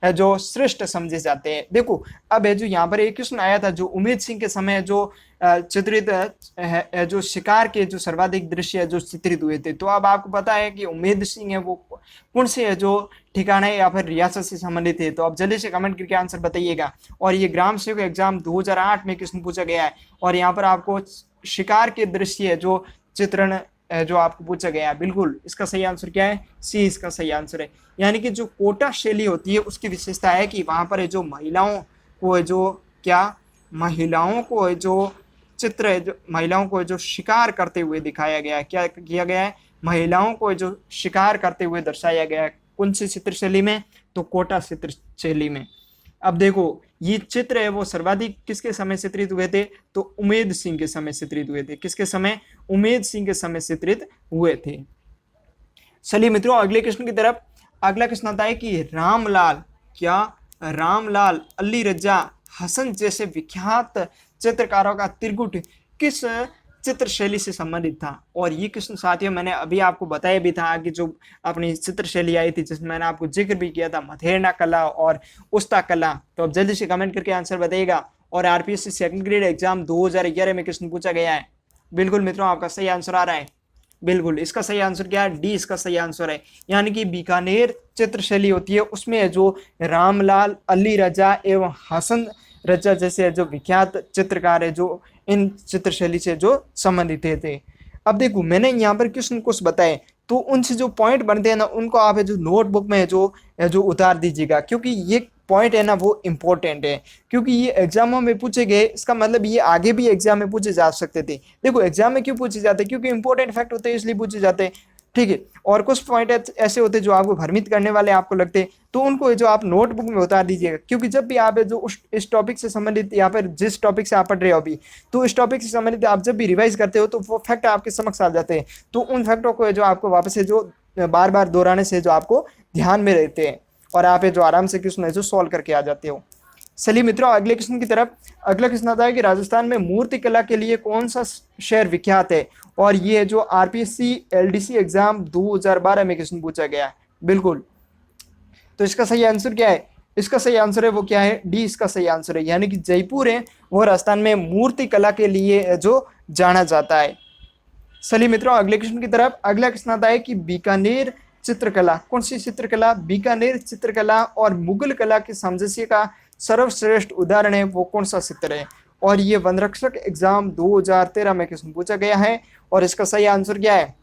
है जो श्रेष्ठ समझे जाते हैं। देखो अब है जो यहाँ पर एक क्वेश्चन आया था जो उमेद सिंह के समय जो चित्रित है जो शिकार के जो सर्वाधिक दृश्य है जो चित्रित हुए थे। तो अब आपको पता है कि उमेद सिंह है वो कौन से है जो ठिकाने या फिर रियासत से संबंधित है। तो आप जल्दी से कमेंट करके आंसर बताइएगा। और ये ग्राम सेवक एग्जाम 2008 में क्वेश्चन पूछा गया है, और यहाँ पर आपको शिकार के दृश्य जो चित्रण जो आपको पूछा गया है। बिल्कुल इसका सही आंसर क्या है, सी इसका सही आंसर है। यानी कि जो कोटा शैली होती है उसकी विशेषता है कि वहां पर जो महिलाओं को जो क्या, महिलाओं को जो चित्र है जो महिलाओं को जो शिकार करते हुए दिखाया गया है, क्या किया गया है, महिलाओं को जो शिकार करते हुए दर्शाया गया है। कौन सी चित्र शैली में, तो कोटा चित्र शैली में। अब देखो ये चित्र है वो सर्वाधिक किसके समय चित्रित हुए थे, तो उमेद सिंह के समय चित्रित हुए थे। किसके समय, उमेद सिंह के समय चित्रित हुए थे। चलिए मित्रों अगले क्वेश्चन की तरफ। अगला क्वेश्चन आता है कि रामलाल, क्या रामलाल, अली रजा, हसन जैसे विख्यात चित्रकारों का त्रिकुट किस चित्र शैली से संबंधित था। और ये क्वेश्चन साथियों मैंने अभी आपको बताया भी था कि जो अपनी चित्र शैली आई थी जिसमें मैंने आपको जिक्र भी किया था, मथेरना कला और उस्ता कला। तो अब जल्दी से कमेंट करके आंसर बताइएगा। और आरपीएससी सेकंड ग्रेड एग्जाम 2011 में क्वेश्चन पूछा गया है। बिल्कुल मित्रों आपका सही आंसर आ रहा है। बिल्कुल इसका सही आंसर क्या है, डी इसका सही आंसर है। यानी कि बीकानेर चित्र शैली होती है उसमें जो रामलाल, अली रजा एवं हसन रजा जैसे जो विख्यात चित्रकार है जो इन चित्र शैली से जो संबंधित थे। अब देखो मैंने यहाँ पर क्वेश्चन कुछ बताए, तो उनसे जो पॉइंट बनते हैं ना उनको आप जो नोटबुक में जो उतार दीजिएगा, क्योंकि ये पॉइंट है ना वो इम्पोर्टेंट है, क्योंकि ये एग्जामों में पूछे गए। इसका मतलब ये आगे भी एग्जाम में पूछे जा सकते थे। देखो एग्जाम में क्यों पूछे जाते हैं, क्योंकि इंपॉर्टेंट फैक्ट होते हैं इसलिए पूछे जाते हैं, ठीक है। और कुछ पॉइंट ऐसे होते हैं जो आपको भ्रमित करने वाले आपको लगते हैं, तो उनको जो आप नोटबुक में उतार दीजिएगा। क्योंकि जब भी आप जो इस टॉपिक से संबंधित या फिर जिस टॉपिक से आप पढ़ रहे हो अभी, तो इस टॉपिक से संबंधित आप जब भी रिवाइज करते हो तो वो फैक्ट आपके समक्ष आ जाते हैं। तो उन फैक्टों को जो आपको वापस से जो बार बार दोहराने से जो आपको ध्यान में रहते हैं और आप जो आराम से क्वेश्चन है जो सॉल्व करके आ जाते हो। चलिए मित्रों अगले क्वेश्चन की तरफ। अगला क्वेश्चन आता है कि राजस्थान में मूर्ति कला के लिए कौन सा शहर विख्यात है। और ये जो आरपीएससी एलडीसी एग्जाम 2012 में क्वेश्चन पूछा गया है। बिल्कुल तो इसका सही आंसर क्या है, इसका सही आंसर है वो क्या है, डी इसका सही आंसर है। यानी कि जयपुर है वो राजस्थान में मूर्ति कला के लिए जो जाना जाता है। चलिए मित्रों अगले क्वेश्चन की तरफ। अगला क्वेश्चन आता है कि बीकानेर चित्रकला, कौन सी चित्रकला, बीकानेर चित्रकला और मुगल कला के सामंजस्य का सर्वश्रेष्ठ उदाहरण है वो कौन सा चित्र है। और ये वनरक्षक एग्जाम 2013 में क्वेश्चन पूछा गया है। और इसका सही आंसर क्या है,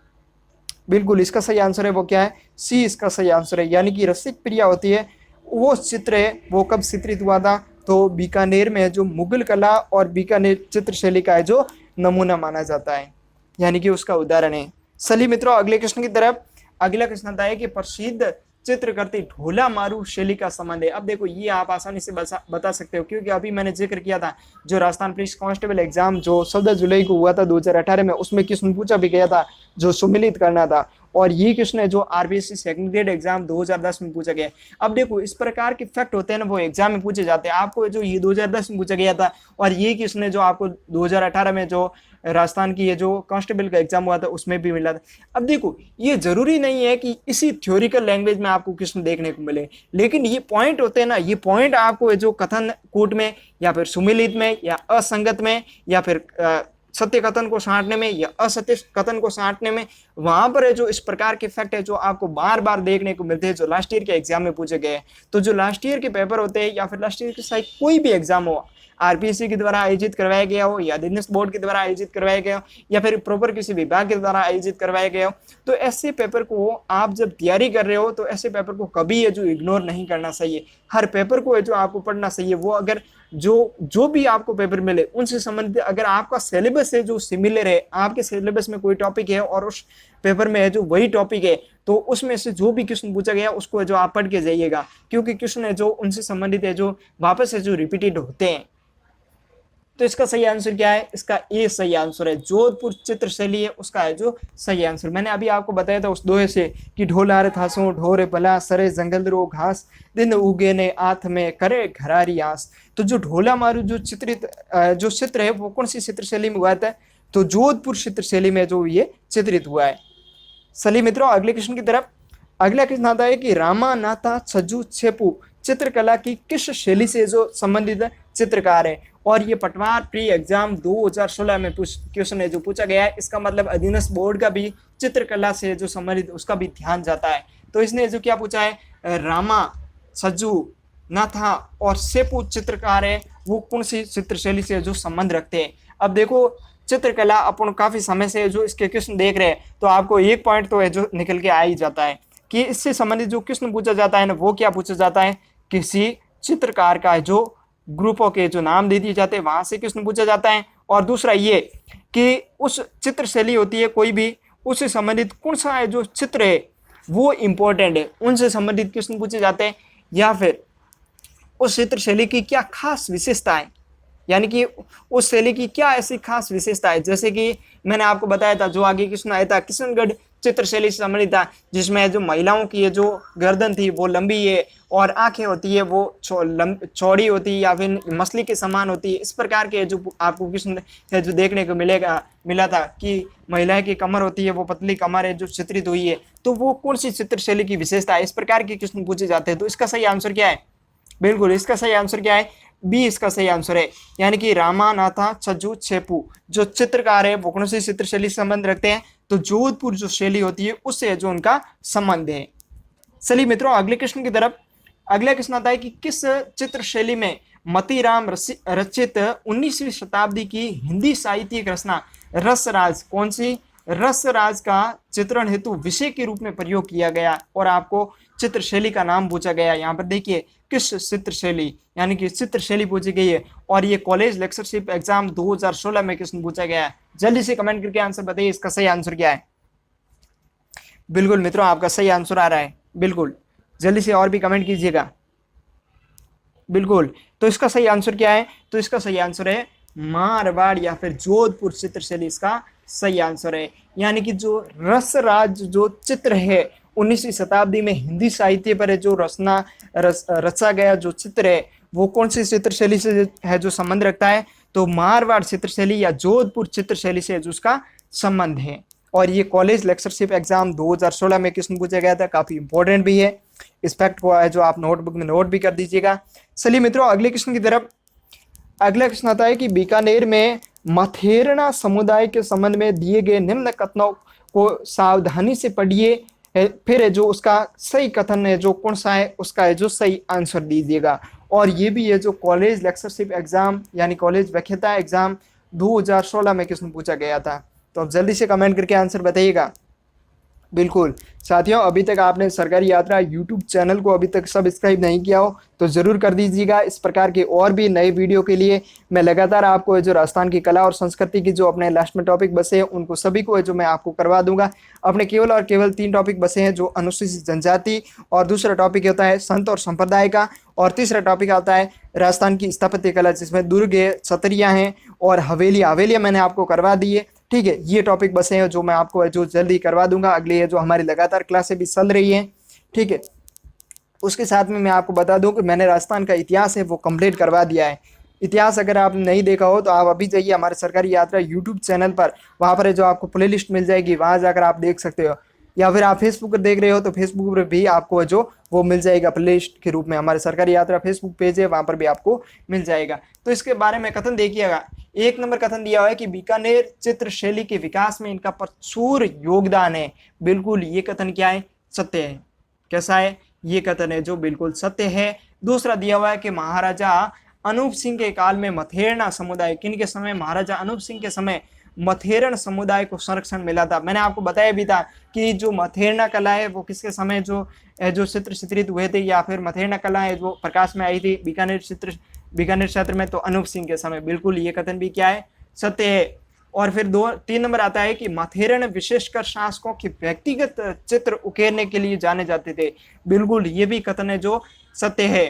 बिल्कुल इसका सही आंसर है वो क्या है, सी इसका सही आंसर है। यानी कि रसिक प्रिया होती है वो चित्र है वो कब चित्रित हुआ था, तो बीकानेर में जो मुगल कला और बीकानेर चित्र शैली का है जो नमूना माना जाता है, यानी कि उसका उदाहरण है। चलिए मित्रों अगले क्वेश्चन की तरफ। अगला क्वेश्चन आता है कि प्रसिद्ध चित्र करती ढोला मारू शैली का संबंध है। अब देखो ये आप आसानी से बता सकते हो, क्योंकि अभी मैंने जिक्र किया था जो राजस्थान पुलिस कांस्टेबल एग्जाम जो 14 जुलाई को हुआ था 2018 में, उसमें क्वेश्चन पूछा भी गया था जो सुमिलित करना था, और ये क्वेश्चन है जो आरबीएससी सेकंड ग्रेड एग्जाम 2010 में पूछा गया। अब देखो इस प्रकार के फैक्ट होते हैं ना, वो एग्जाम में पूछे जाते हैं। आपको जो ये 2010 में पूछा गया था, और ये क्वेश्चन है जो आपको 2018 में जो राजस्थान की ये जो कांस्टेबल का एग्जाम हुआ था उसमें भी मिला था। अब देखो ये जरूरी नहीं है कि इसी थ्योरिकल लैंग्वेज में आपको क्वेश्चन देखने को मिले, लेकिन ये पॉइंट होते हैं ना, ये पॉइंट आपको जो कथन कूट में या फिर सुमिलित में या असंगत में या फिर सत्य कथन को साँटने में या असत्य कथन को साँटने में, वहां पर है जो इस प्रकार के फैक्ट है जो आपको बार बार देखने को मिलते हैं जो लास्ट ईयर के एग्जाम में पूछे गए। तो जो लास्ट ईयर के पेपर होते हैं या फिर लास्ट ईयर के कोई भी एग्जाम हो, आरपीएससी के द्वारा आयोजित करवाया गया हो या दिनेश बोर्ड के द्वारा आयोजित करवाया गया हो या फिर प्रॉपर किसी विभाग के द्वारा आयोजित करवाया गया हो, तो ऐसे पेपर को आप जब तैयारी कर रहे हो तो ऐसे पेपर को कभी ये जो इग्नोर नहीं करना चाहिए। हर पेपर को जो आपको पढ़ना चाहिए। वो अगर जो भी आपको पेपर मिले उनसे संबंधित अगर आपका सिलेबस है जो सिमिलर है, आपके सिलेबस में कोई टॉपिक है और उस पेपर में है जो वही टॉपिक है, तो उसमें से जो भी क्वेश्चन पूछा गया उसको जो आप पढ़ के जाइएगा, क्योंकि क्वेश्चन है जो उनसे संबंधित है जो वापस से जो रिपीटेड होते हैं। तो इसका सही आंसर क्या है? इसका ए सही आंसर है। जोधपुर चित्रशैली है उसका है जो सही आंसर। मैंने अभी आपको बताया था उस दोहे से कि ढोलार थासो ढोरे भला सरे जंगल रो घास दिन उगे ने आथ में करे घरारी आस। तो जो ढोला मारू जो चित्र है वो कौन सी चित्रशैली में हुआ था? तो जोधपुर चित्रशैली में जो ये चित्रित हुआ है। चलिए मित्रों अगले क्वेश्चन की तरफ। अगला क्वेश्चन आता है कि रामानाथा छज्जू छेपू चित्रकला की किस शैली से जो संबंधित चित्रकार है? और ये पटवार प्री एग्जाम 2016 में क्वेश्चन है जो पूछा गया है। इसका मतलब अधीनस्थ बोर्ड का भी चित्रकला से जो संबंधित उसका भी ध्यान जाता है। तो इसने जो क्या पूछा है, रामा छज्जू नाथा और सेपू चित्रकार है वो कौन सी चित्रशैली से जो संबंध रखते हैं? अब देखो चित्रकला अपन काफी समय से जो इसके क्वेश्चन देख रहे हैं, तो आपको एक पॉइंट तो है जो निकल के आ ही जाता है कि इससे संबंधित जो क्वेश्चन पूछा जाता है ना, वो क्या पूछा जाता है, किसी चित्रकार का जो ग्रुपों के जो नाम दे दिए जाते हैं वहां से क्वेश्चन पूछा जाता है। और दूसरा ये कि उस चित्रशैली होती है कोई भी, उससे संबंधित कौन सा है जो चित्र है वो इंपॉर्टेंट है, उनसे संबंधित क्वेश्चन पूछे जाते हैं। या फिर उस चित्रशैली की क्या खास विशेषता है, यानी कि उस शैली की क्या ऐसी खास विशेषता है। जैसे कि मैंने आपको बताया था जो आगे क्वेश्चन आया था किशनगढ़ चित्रशैली से संबंधित था, जिसमें जो महिलाओं की जो गर्दन थी वो लंबी है और आंखें होती है वो चौड़ी होती है या फिर मछली के समान होती है। इस प्रकार के जो आपको क्वेश्चन है जो देखने को मिला था कि महिलाएं की कमर होती है वो पतली कमर है जो चित्रित हुई है, तो वो कौन सी चित्रशैली की विशेषता है। इस प्रकार के क्वेश्चन पूछे जाते हैं। तो इसका सही आंसर क्या है? बिल्कुल इसका सही आंसर क्या है? बी इसका सही आंसर है, यानी कि रामानाथा छज्जू छेपू जो चित्रकार है वो कौन सी चित्रशैली से संबंध रखते हैं? तो जोधपुर जो शैली होती है उससे जो उनका संबंध है। चलिए मित्रों अगले क्वेश्चन की तरफ। अगला क्वेश्चन आता है कि किस चित्रशैली में मतीराम रचित 19वीं शताब्दी की हिंदी साहित्यिक रचना रसराज, कौन सी रसराज का चित्रण हेतु विषय के रूप में प्रयोग किया गया? और आपको चित्रशैली का नाम पूछा गया। यहाँ पर देखिए किस चित्रशैली, यानी कि चित्रशैली पूछी गई है और ये कॉलेज लेक्चरशिप एग्जाम 2016 में क्वेश्चन पूछा गया है। जल्दी से कमेंट करके आंसर बताइए इसका सही आंसर क्या है। बिल्कुल मित्रों आपका सही आंसर आ रहा है, बिल्कुल जल्दी से और भी कमेंट कीजिएगा। बिल्कुल, तो इसका सही आंसर क्या है? तो इसका सही आंसर है मारवाड़ या फिर जोधपुर चित्रशैली इसका सही आंसर है। यानी कि जो रसराज जो चित्र है 19वीं शताब्दी में हिंदी साहित्य पर जो रचा गया जो चित्र है वो कौन सी चित्रशैली से है जो संबंध रखता है? तो मारवाड़ चित्रशैली या जोधपुर चित्रशैली से जो उसका संबंध है। और ये कॉलेज लेक्चरशिप एग्जाम 2016 में क्वेश्चन पूछा गया था, काफी इंपॉर्टेंट भी है। इस फैक्ट को है जो आप नोटबुक में नोट भी कर दीजिएगा। चलिए मित्रों अगले क्वेश्चन की तरफ। अगला क्वेश्चन आता है कि बीकानेर में मथेरना समुदाय के संबंध में दिए गए निम्न कथनों को सावधानी से पढ़िए, फिर जो उसका सही कथन है जो कौन सा है उसका है जो सही आंसर दीजिएगा। और ये भी है जो कॉलेज लेक्चरशिप एग्जाम यानी कॉलेज व्याख्याता एग्जाम 2016 में क्वेश्चन पूछा गया था। तो अब जल्दी से कमेंट करके आंसर बताइएगा। बिल्कुल। साथियों, अभी तक आपने सरकारी यात्रा यूट्यूब चैनल को अभी तक सब्सक्राइब नहीं किया हो तो ज़रूर कर दीजिएगा। इस प्रकार के और भी नए वीडियो के लिए मैं लगातार आपको जो राजस्थान की कला और संस्कृति की जो अपने लास्ट में टॉपिक बचे हैं उनको सभी को जो मैं आपको करवा दूंगा। अपने केवल और केवल 3 टॉपिक बचे हैं, जो अनुसूचित जनजाति, और दूसरा टॉपिक होता है संत और संप्रदाय का, और तीसरा टॉपिक आता है राजस्थान की स्थापत्य कला, जिसमें दुर्ग है, छतरियाँ हैं और हवेलियाँ मैंने आपको करवा दी है। ठीक है, ये टॉपिक बसे हैं जो मैं आपको जो जल्दी करवा दूंगा। अगली है जो हमारी लगातार क्लासें भी चल रही हैं। ठीक है, उसके साथ में मैं आपको बता दूं कि मैंने राजस्थान का इतिहास है वो कंप्लीट करवा दिया है। इतिहास अगर आपने नहीं देखा हो तो आप अभी जाइए हमारे सरकारी यात्रा यूट्यूब चैनल पर, वहाँ पर जो आपको प्ले लिस्ट मिल जाएगी, वहाँ जाकर आप देख सकते हो। या फिर आप फेसबुक पर देख रहे हो तो फेसबुक पर भी आपको जो वो मिल जाएगा प्ले लिस्ट के रूप में। हमारे सरकारी यात्रा फेसबुक पेज है, वहाँ पर भी आपको मिल जाएगा। तो इसके बारे में कथन देखिएगा। 1 नंबर कथन दिया हुआ है कि बीकानेर चित्र शैली के विकास में इनका प्रचुर योगदान है। बिल्कुल ये कथन क्या है? सत्य है। कैसा है? ये कथन है जो बिल्कुल सत्य है। दूसरा दिया हुआ है कि महाराजा अनूप सिंह के काल में मथेरना समुदाय, किन के समय? महाराजा अनूप सिंह के समय मथेरन समुदाय को संरक्षण मिला था। मैंने आपको बताया भी था कि जो मथेरना कला है वो किसके समय जो चित्र चित्रित हुए थे, या फिर मथेरना कला है जो प्रकाश में आई थी बीकानेर क्षेत्र में, तो अनूप सिंह के समय। बिल्कुल ये कथन भी क्या है? सत्य है। और फिर 3 नंबर आता है कि मथेरन विशेषकर शासकों के व्यक्तिगत चित्र उकेरने के लिए जाने जाते थे। बिल्कुल ये भी कथन है जो सत्य है।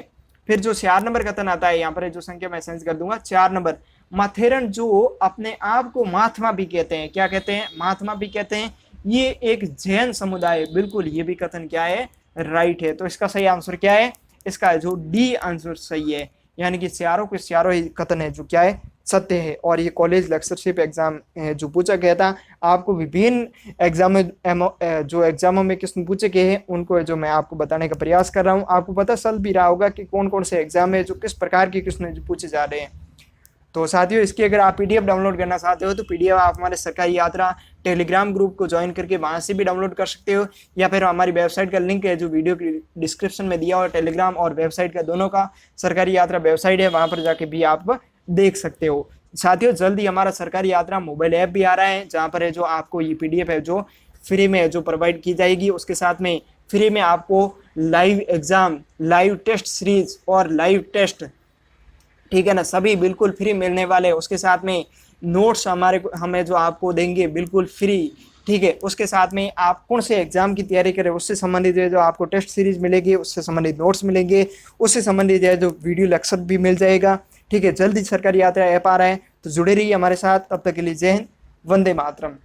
फिर जो 4 नंबर कथन आता है, यहाँ पर जो संख्या मैं सेंस कर दूंगा, 4 नंबर, मथेरन जो अपने आप को महात्मा भी कहते हैं। क्या कहते हैं? महात्मा भी कहते हैं। ये एक जैन समुदाय। बिल्कुल ये भी कथन क्या है? राइट है। तो इसका सही आंसर क्या है? इसका जो डी आंसर सही है। यानी कि चारों के चारों ही कथन है जो क्या है? सत्य है। और ये कॉलेज लेक्चरशिप एग्जाम जो पूछा गया था, आपको विभिन्न एग्जाम में जो एग्जामों में क्वेश्चन पूछे गए हैं उनको जो मैं आपको बताने का प्रयास कर रहा हूँ। आपको पता चल भी रहा होगा कि कौन कौन से एग्जाम है, जो किस प्रकार के क्वेश्चन जो पूछे जा रहे हैं। तो साथियों, इसकी अगर आप पीडीएफ डाउनलोड करना चाहते हो तो पीडीएफ आप हमारे सरकारी यात्रा टेलीग्राम ग्रुप को ज्वाइन करके वहां से भी डाउनलोड कर सकते हो, या फिर हमारी वेबसाइट का लिंक है जो वीडियो की डिस्क्रिप्शन में दिया हुआ है। टेलीग्राम और वेबसाइट का दोनों का सरकारी यात्रा वेबसाइट है, वहां पर जाके भी आप देख सकते हो। साथियों, जल्दी हमारा सरकारी यात्रा मोबाइल ऐप भी आ रहा है, जहाँ पर है जो आपको ये पीडीएफ है जो फ्री में जो प्रोवाइड की जाएगी। उसके साथ में फ्री में आपको live exam, live test series और लाइव टेस्ट, ठीक है ना, सभी बिल्कुल फ्री मिलने वाले। उसके साथ में नोट्स हमें जो आपको देंगे बिल्कुल फ्री। ठीक है, उसके साथ में आप कौन से एग्जाम की तैयारी करें उससे संबंधित जो आपको टेस्ट सीरीज मिलेगी, उससे संबंधित नोट्स मिलेंगे, उससे संबंधित जो वीडियो लेक्चर भी मिल जाएगा। ठीक है, जल्दी सरकारी यात्रा ऐप आ रहा है, तो जुड़े रहिए हमारे साथ। तब तक के लिए जय हिंद, वंदे मातरम।